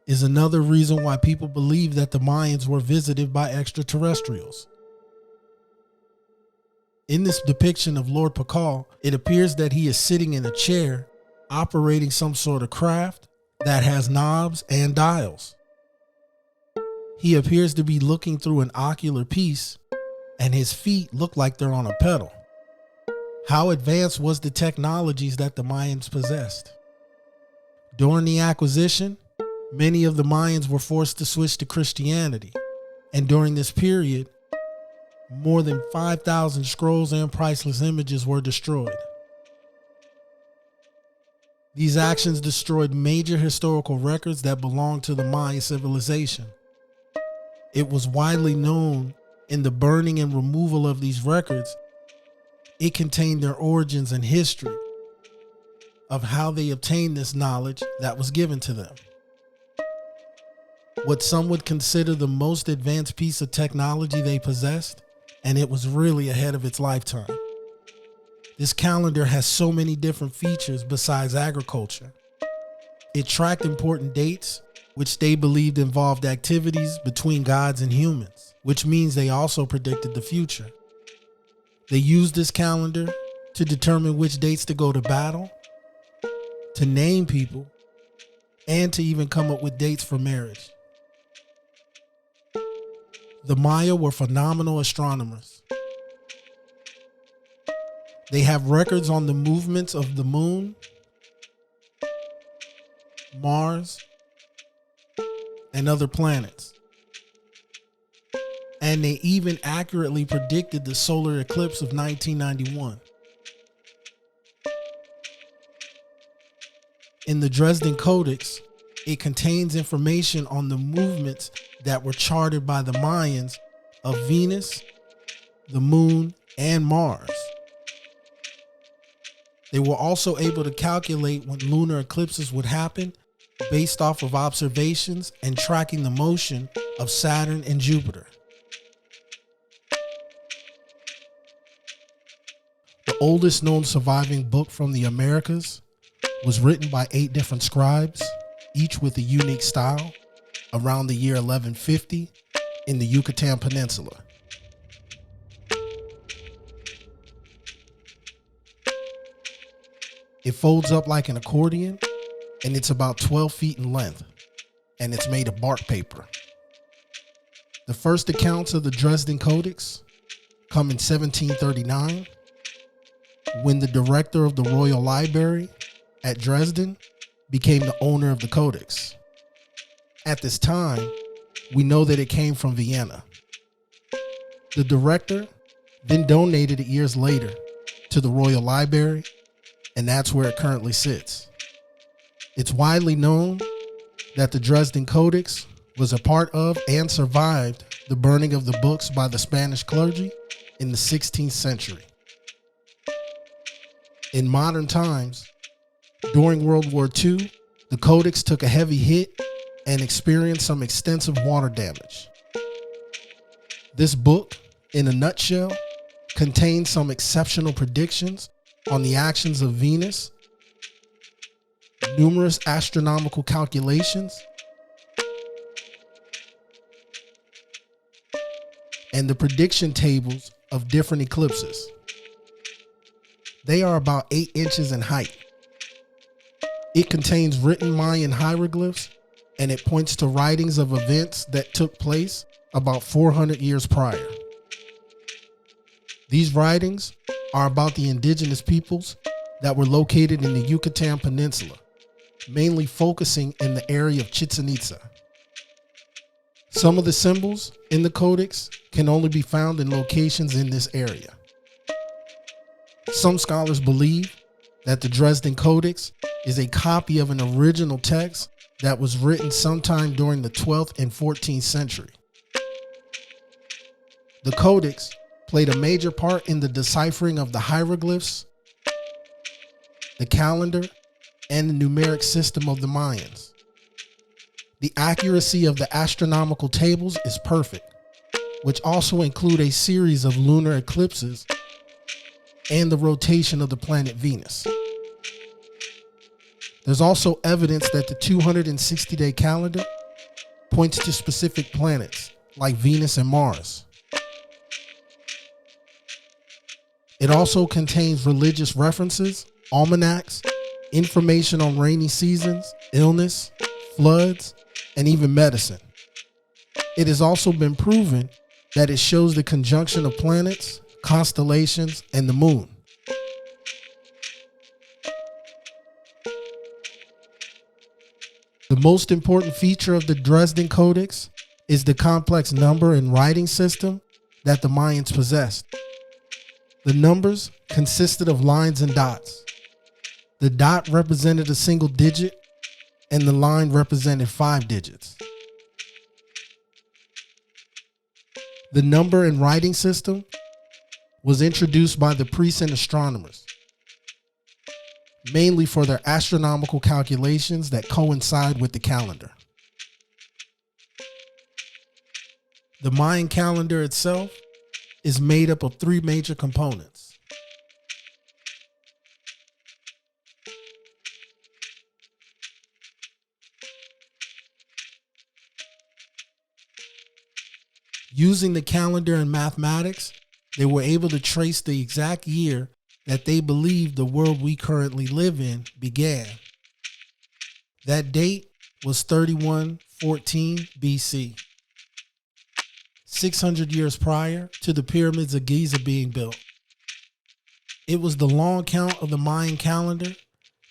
is another reason why people believe that the Mayans were visited by extraterrestrials. In this depiction of Lord Pakal, it appears that he is sitting in a chair operating some sort of craft that has knobs and dials. He appears to be looking through an ocular piece, and his feet look like they're on a pedal. How advanced was the technologies that the Mayans possessed? During the acquisition, many of the Mayans were forced to switch to Christianity, and during this period, more than 5,000 scrolls and priceless images were destroyed. These actions destroyed major historical records that belonged to the Maya civilization. It was widely known in the burning and removal of these records, it contained their origins and history of how they obtained this knowledge that was given to them. What some would consider the most advanced piece of technology they possessed, and it was really ahead of its lifetime. This calendar has so many different features besides agriculture. It tracked important dates, which they believed involved activities between gods and humans, which means they also predicted the future. They used this calendar to determine which dates to go to battle, to name people, and to even come up with dates for marriage. The Maya were phenomenal astronomers. They have records on the movements of the moon, Mars, and other planets. And they even accurately predicted the solar eclipse of 1991. In the Dresden Codex, it contains information on the movements that were charted by the Mayans of Venus, the moon, and Mars. They were also able to calculate when lunar eclipses would happen based off of observations and tracking the motion of Saturn and Jupiter. The oldest known surviving book from the Americas was written by 8 different scribes, each with a unique style, around the year 1150 in the Yucatan Peninsula. It folds up like an accordion, and it's about 12 feet in length, and it's made of bark paper. The first accounts of the Dresden Codex come in 1739, when the director of the Royal Library at Dresden became the owner of the Codex. At this time, we know that it came from Vienna. The director then donated it years later to the Royal Library, and that's where it currently sits. It's widely known that the Dresden Codex was a part of and survived the burning of the books by the Spanish clergy in the 16th century. In modern times, during World War II, the Codex took a heavy hit and experienced some extensive water damage. This book, in a nutshell, contains some exceptional predictions on the actions of Venus, numerous astronomical calculations, and the prediction tables of different eclipses. They are about 8 inches in height. It contains written Mayan hieroglyphs, and it points to writings of events that took place about 400 years prior. These writings are about the indigenous peoples that were located in the Yucatan Peninsula, mainly focusing in the area of Chichen Itza. Some of the symbols in the Codex can only be found in locations in this area. Some scholars believe that the Dresden Codex is a copy of an original text that was written sometime during the 12th and 14th century. The Codex played a major part in the deciphering of the hieroglyphs, the calendar, and the numeric system of the Mayans. The accuracy of the astronomical tables is perfect, which also include a series of lunar eclipses and the rotation of the planet Venus. There's also evidence that the 260-day calendar points to specific planets like Venus and Mars. It also contains religious references, almanacs, information on rainy seasons, illness, floods, and even medicine. It has also been proven that it shows the conjunction of planets, constellations, and the moon. The most important feature of the Dresden Codex is the complex number and writing system that the Mayans possessed. The numbers consisted of lines and dots. The dot represented a single digit, and the line represented 5 digits. The number and writing system was introduced by the priests and astronomers, mainly for their astronomical calculations that coincide with the calendar. The Mayan calendar itself is made up of 3 major components. Using the calendar and mathematics, they were able to trace the exact year that they believed the world we currently live in began. That date was 3114 BC, 600 years prior to the pyramids of Giza being built. It was the long count of the Mayan calendar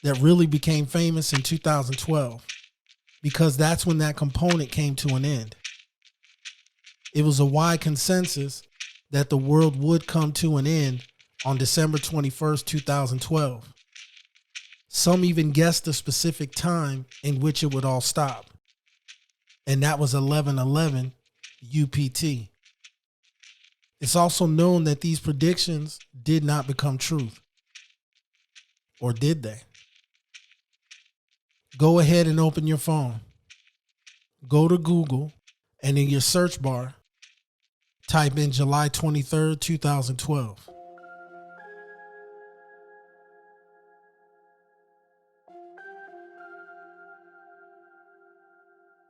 that really became famous in 2012, because that's when that component came to an end. It was a wide consensus that the world would come to an end on December 21st, 2012. Some even guessed the specific time in which it would all stop, and that was 11:11 UPT. It's also known that these predictions did not become truth. Or did they? Go ahead and open your phone. Go to Google, and in your search bar, type in July 23rd, 2012.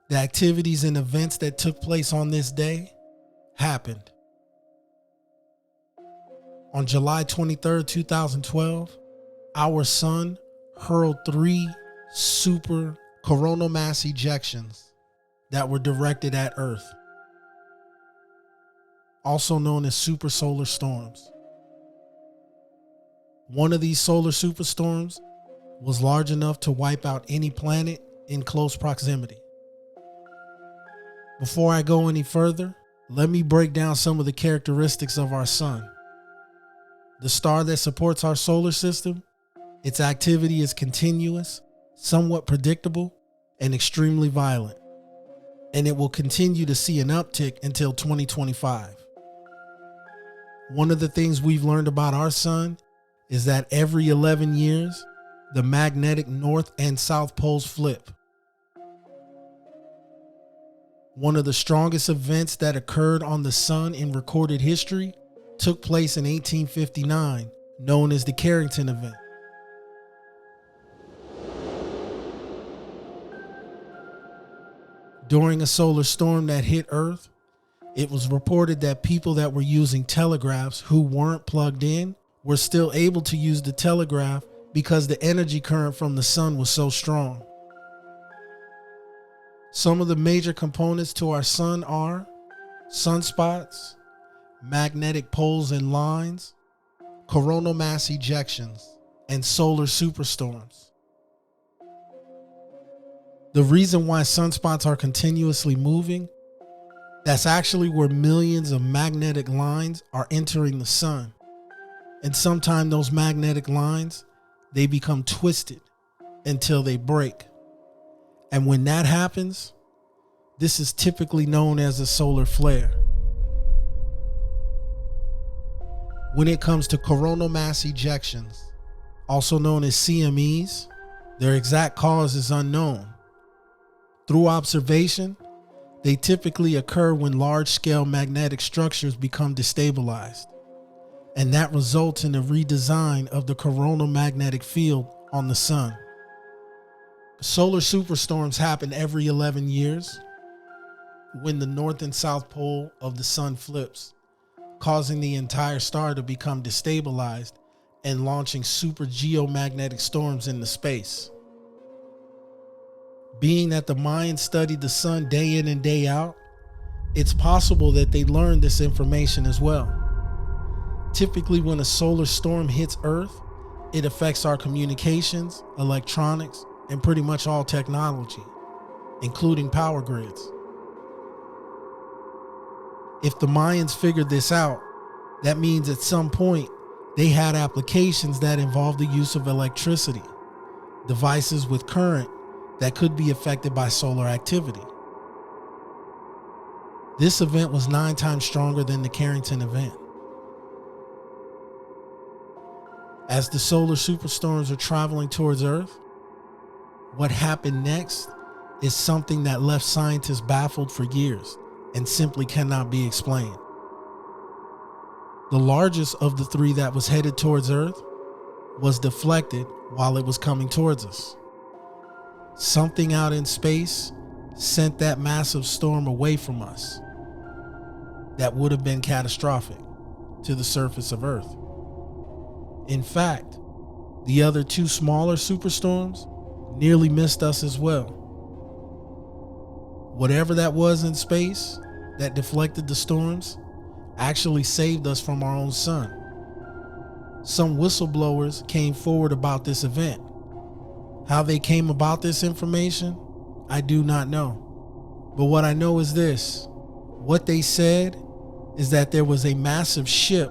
The activities and events that took place on this day happened. On July 23rd, 2012, our sun hurled 3 super coronal mass ejections that were directed at Earth, also known as super solar storms. One of these solar superstorms was large enough to wipe out any planet in close proximity. Before I go any further, let me break down some of the characteristics of our sun. The star that supports our solar system, its activity is continuous, somewhat predictable, and extremely violent. And it will continue to see an uptick until 2025. One of the things we've learned about our sun is that every 11 years, the magnetic north and south poles flip. One of the strongest events that occurred on the sun in recorded history took place in 1859, known as the Carrington event. During a solar storm that hit Earth, it was reported that people that were using telegraphs who weren't plugged in were still able to use the telegraph because the energy current from the sun was so strong. Some of the major components to our sun are sunspots, magnetic poles and lines, coronal mass ejections, and solar superstorms. The reason why sunspots are continuously moving, that's actually where millions of magnetic lines are entering the sun. And sometimes those magnetic lines, they become twisted until they break. And when that happens, this is typically known as a solar flare. When it comes to coronal mass ejections, also known as CMEs, their exact cause is unknown. Through observation, they typically occur when large-scale magnetic structures become destabilized, and that results in a redesign of the coronal magnetic field on the sun. Solar superstorms happen every 11 years when the north and south pole of the sun flips, causing the entire star to become destabilized and launching super geomagnetic storms into space. Being that the Mayans studied the sun day in and day out, it's possible that they learned this information as well. Typically, when a solar storm hits Earth, it affects our communications, electronics, and pretty much all technology, including power grids. If the Mayans figured this out, that means at some point they had applications that involved the use of electricity, devices with current that could be affected by solar activity. This event was 9 times stronger than the Carrington event. As the solar superstorms are traveling towards Earth, what happened next is something that left scientists baffled for years and simply cannot be explained. The largest of the 3 that was headed towards Earth was deflected while it was coming towards us. Something out in space sent that massive storm away from us that would have been catastrophic to the surface of Earth. In fact, the other 2 smaller superstorms nearly missed us as well. Whatever that was in space that deflected the storms actually saved us from our own sun. Some whistleblowers came forward about this event. How they came about this information, I do not know. But what I know is this. What they said is that there was a massive ship,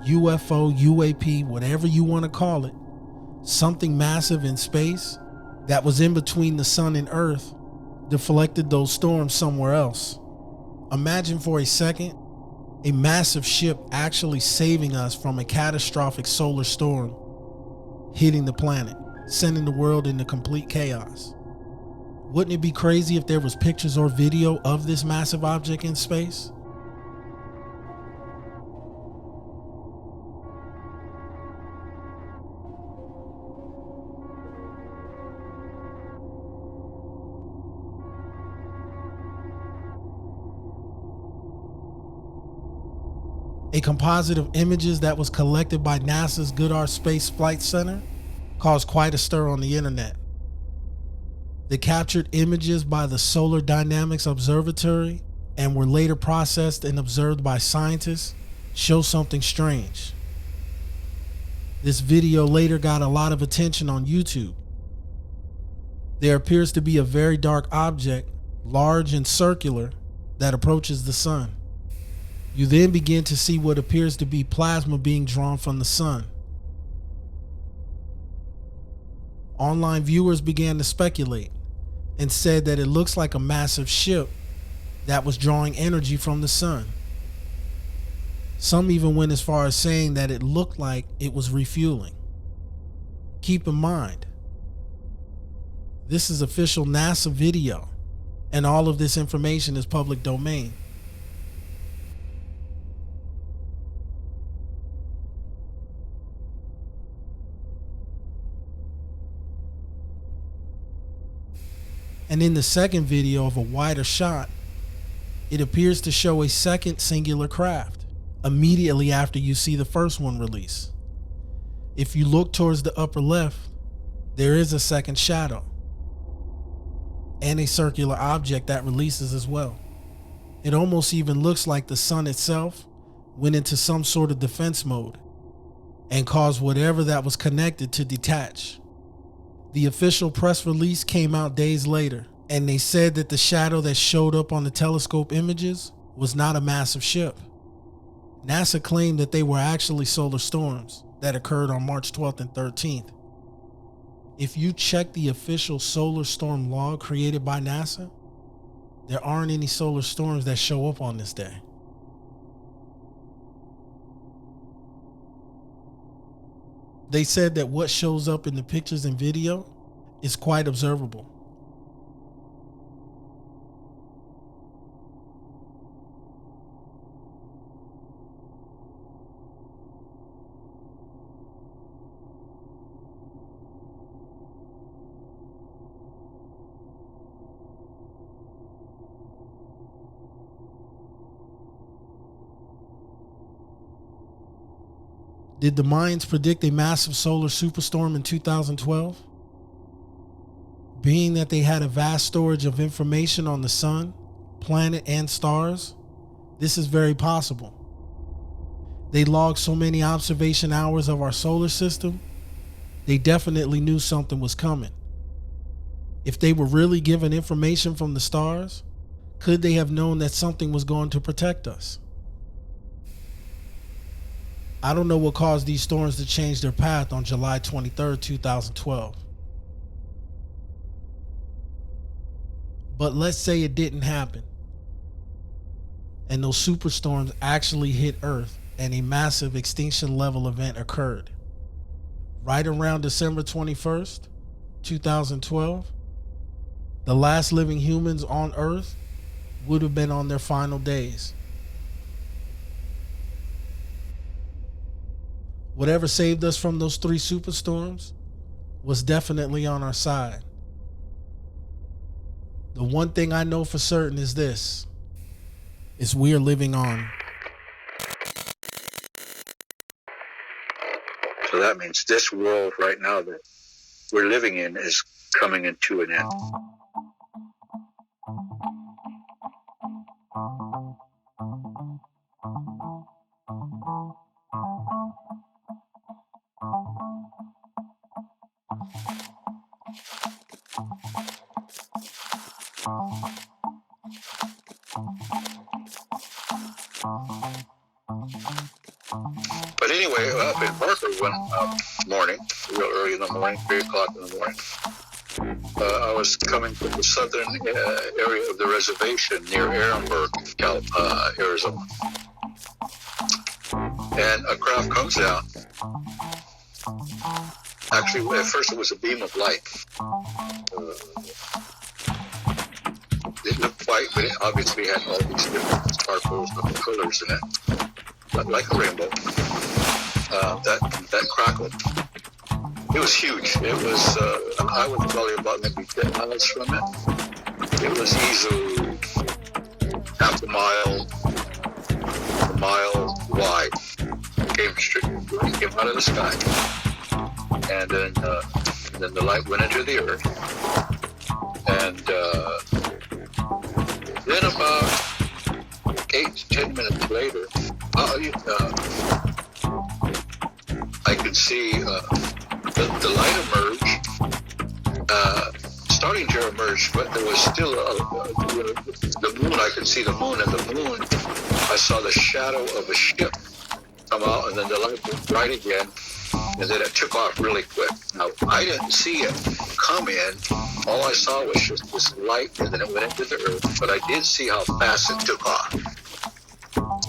UFO, UAP, whatever you want to call it, something massive in space that was in between the sun and Earth, deflected those storms somewhere else. Imagine for a second, a massive ship actually saving us from a catastrophic solar storm hitting the planet, sending the world into complete chaos. Wouldn't it be crazy if there was pictures or video of this massive object in space? A composite of images that was collected by NASA's Goddard Space Flight Center caused quite a stir on the internet. The captured images by the Solar Dynamics Observatory and were later processed and observed by scientists show something strange. This video later got a lot of attention on YouTube. There appears to be a very dark object, large and circular, that approaches the sun. You then begin to see what appears to be plasma being drawn from the sun. Online viewers began to speculate and said that it looks like a massive ship that was drawing energy from the sun. Some even went as far as saying that it looked like it was refueling. Keep in mind, this is official NASA video, and all of this information is public domain. And in the second video of a wider shot, it appears to show a second singular craft immediately after you see the first one release. If you look towards the upper left, there is a second shadow and a circular object that releases as well. It almost even looks like the sun itself went into some sort of defense mode and caused whatever that was connected to detach. The official press release came out days later, and they said that the shadow that showed up on the telescope images was not a massive ship. NASA claimed that they were actually solar storms that occurred on March 12th and 13th. If you check the official solar storm log created by NASA, there aren't any solar storms that show up on this day. They said that what shows up in the pictures and video is quite observable. Did the Mayans predict a massive solar superstorm in 2012? Being that they had a vast storage of information on the sun, planet, and stars, this is very possible. They logged so many observation hours of our solar system, they definitely knew something was coming. If they were really given information from the stars, could they have known that something was going to protect us? I don't know what caused these storms to change their path on July 23rd, 2012. But let's say it didn't happen, and those superstorms actually hit Earth and a massive extinction level event occurred. Right around December 21st, 2012, the last living humans on Earth would have been on their final days. Whatever saved us from those 3 superstorms was definitely on our side. The one thing I know for certain is this, is we are living on. So that means this world right now that we're living in is coming into an end. But anyway, up in Barker one morning, real early in the morning, 3 o'clock in the morning, I was coming from the southern area of the reservation near Ehrenberg, Arizona. And a craft comes down. Actually, at first it was a beam of light. It looked white, but it obviously had all these different sparkles and colors in it, like a rainbow. That crackled. It was huge. It was, I was probably about maybe 10 miles from it. It was easily half a mile wide. It came out of the sky. And then the light went into the earth. And then about 8 to 10 minutes later, I could see the light emerge, starting to emerge, but there was still the moon. I could see the moon, and the moon, I saw the shadow of a ship come out, and then the light went bright again, and then it took off really quick. Now, I didn't see it come in. All I saw was just this light, and then it went into the earth, but I did see how fast it took off.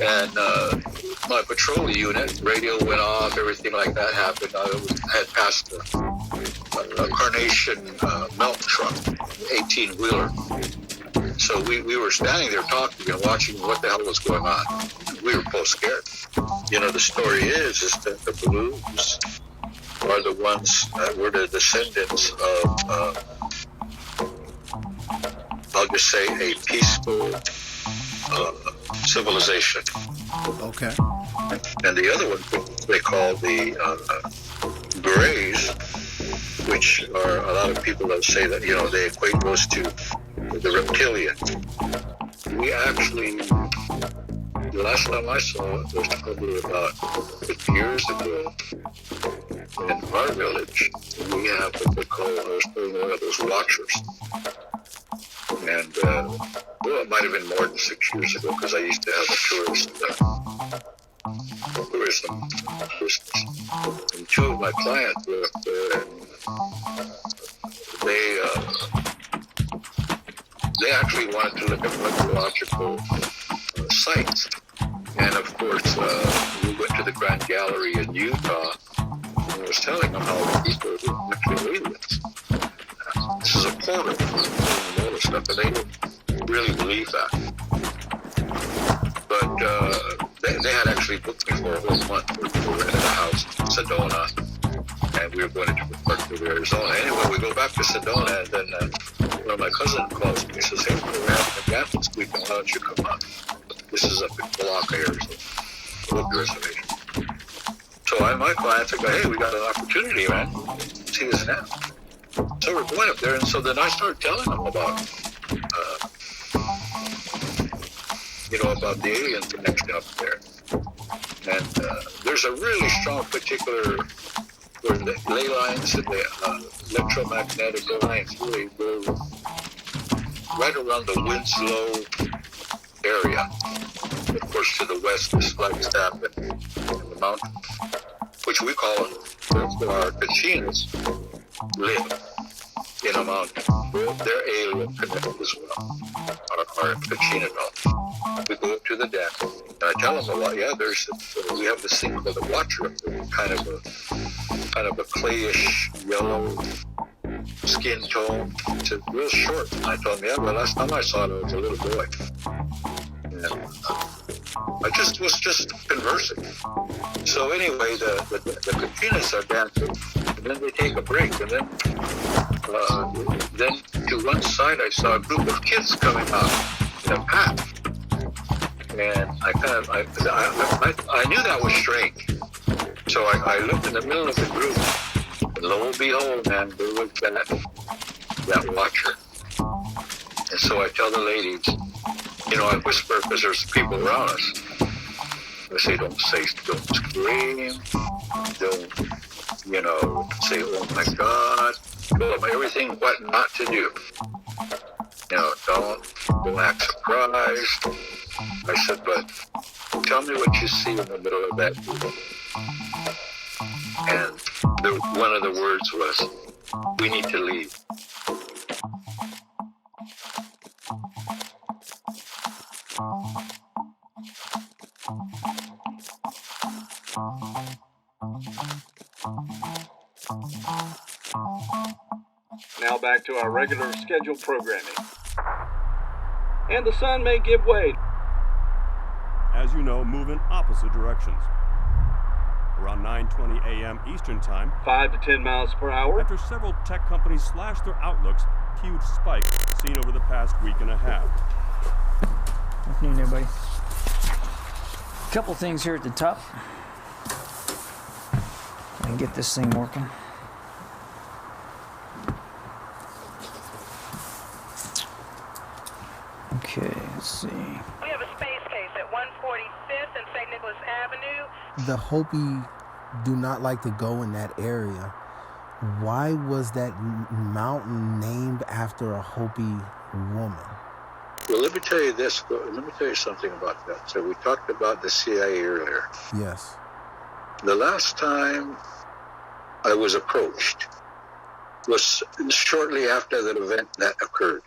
And my patrol unit, radio went off, everything like that happened. I had passed a Carnation milk truck, 18-wheeler. So we were standing there talking and watching what the hell was going on. We were both scared. You know, the story is that the Blues are the ones that were the descendants of, I'll just say, a peaceful civilization. Okay. And the other one they call the Greys, which are a lot of people that say that, you know, they equate those to the reptilian. We actually, the last time I saw it was probably about 50 years ago in our village. We have what they call one of those watchers. And, well, it might have been more than 6 years ago because I used to have a tourism business. And 2 of my clients were up there, and they actually wanted to look at archaeological sites. And of course, we went to the Grand Gallery in Utah, and I was telling them how the people were actually aliens. This is a portal and all this stuff, and they didn't really believe that. But they had actually booked me for a whole month. We were rented a house in Sedona, and we were going to Pentagon, Arizona. Anyway, we go back to Sedona, and then one of my cousins calls me. He says, "Hey, we're having a gap this weekend. Why don't you come up?" This is up in Palaka, Arizona, Wood Reservation. So So my clients would go, hey, we got an opportunity, man. See this now. So we're going up there, and so then I started telling them about, about the alien connection up there. And there's a really strong particular where the ley lines and the electromagnetic lines really go right around the Winslow area. Of course, to the west is Flagstaff and the mountain, which we call our Kachinas live in a mountain. They're alien connected as well. Our Kachina don't. We go up to the dam, and I tell them we have this thing called the Watcher, kind of a clayish yellow skin tone. It's real short. And I told them, last time I saw it, I was a little boy. And I was just conversing. So anyway, the Kachinas are dancing, and then they take a break, and then to one side I saw a group of kids coming out in a pack. And I knew that was strange. So I looked in the middle of the group, and lo and behold, man, there was that Watcher. And so I tell the ladies, I whisper because there's people around us. I say, don't scream, don't, say, oh my God, tell them everything what not to do. Don't act surprised. I said, but tell me what you see in the middle of that group. And one of the words was, we need to leave. Now back to our regular scheduled programming. And the sun may give way. As you know, move in opposite directions. Around 9:20 a.m. Eastern Time, 5 to 10 miles per hour. After several tech companies slashed their outlooks, huge spike seen over the past week and a half. Afternoon, everybody. Couple things here at the top. I can get this thing working. Okay, let's see. We have a space case at 145th and St. Nicholas Avenue. The Hopi do not like to go in that area. Why was that mountain named after a Hopi woman? Well, let me tell you this. Let me tell you something about that. So we talked about the CIA earlier. Yes. The last time I was approached was shortly after that event that occurred.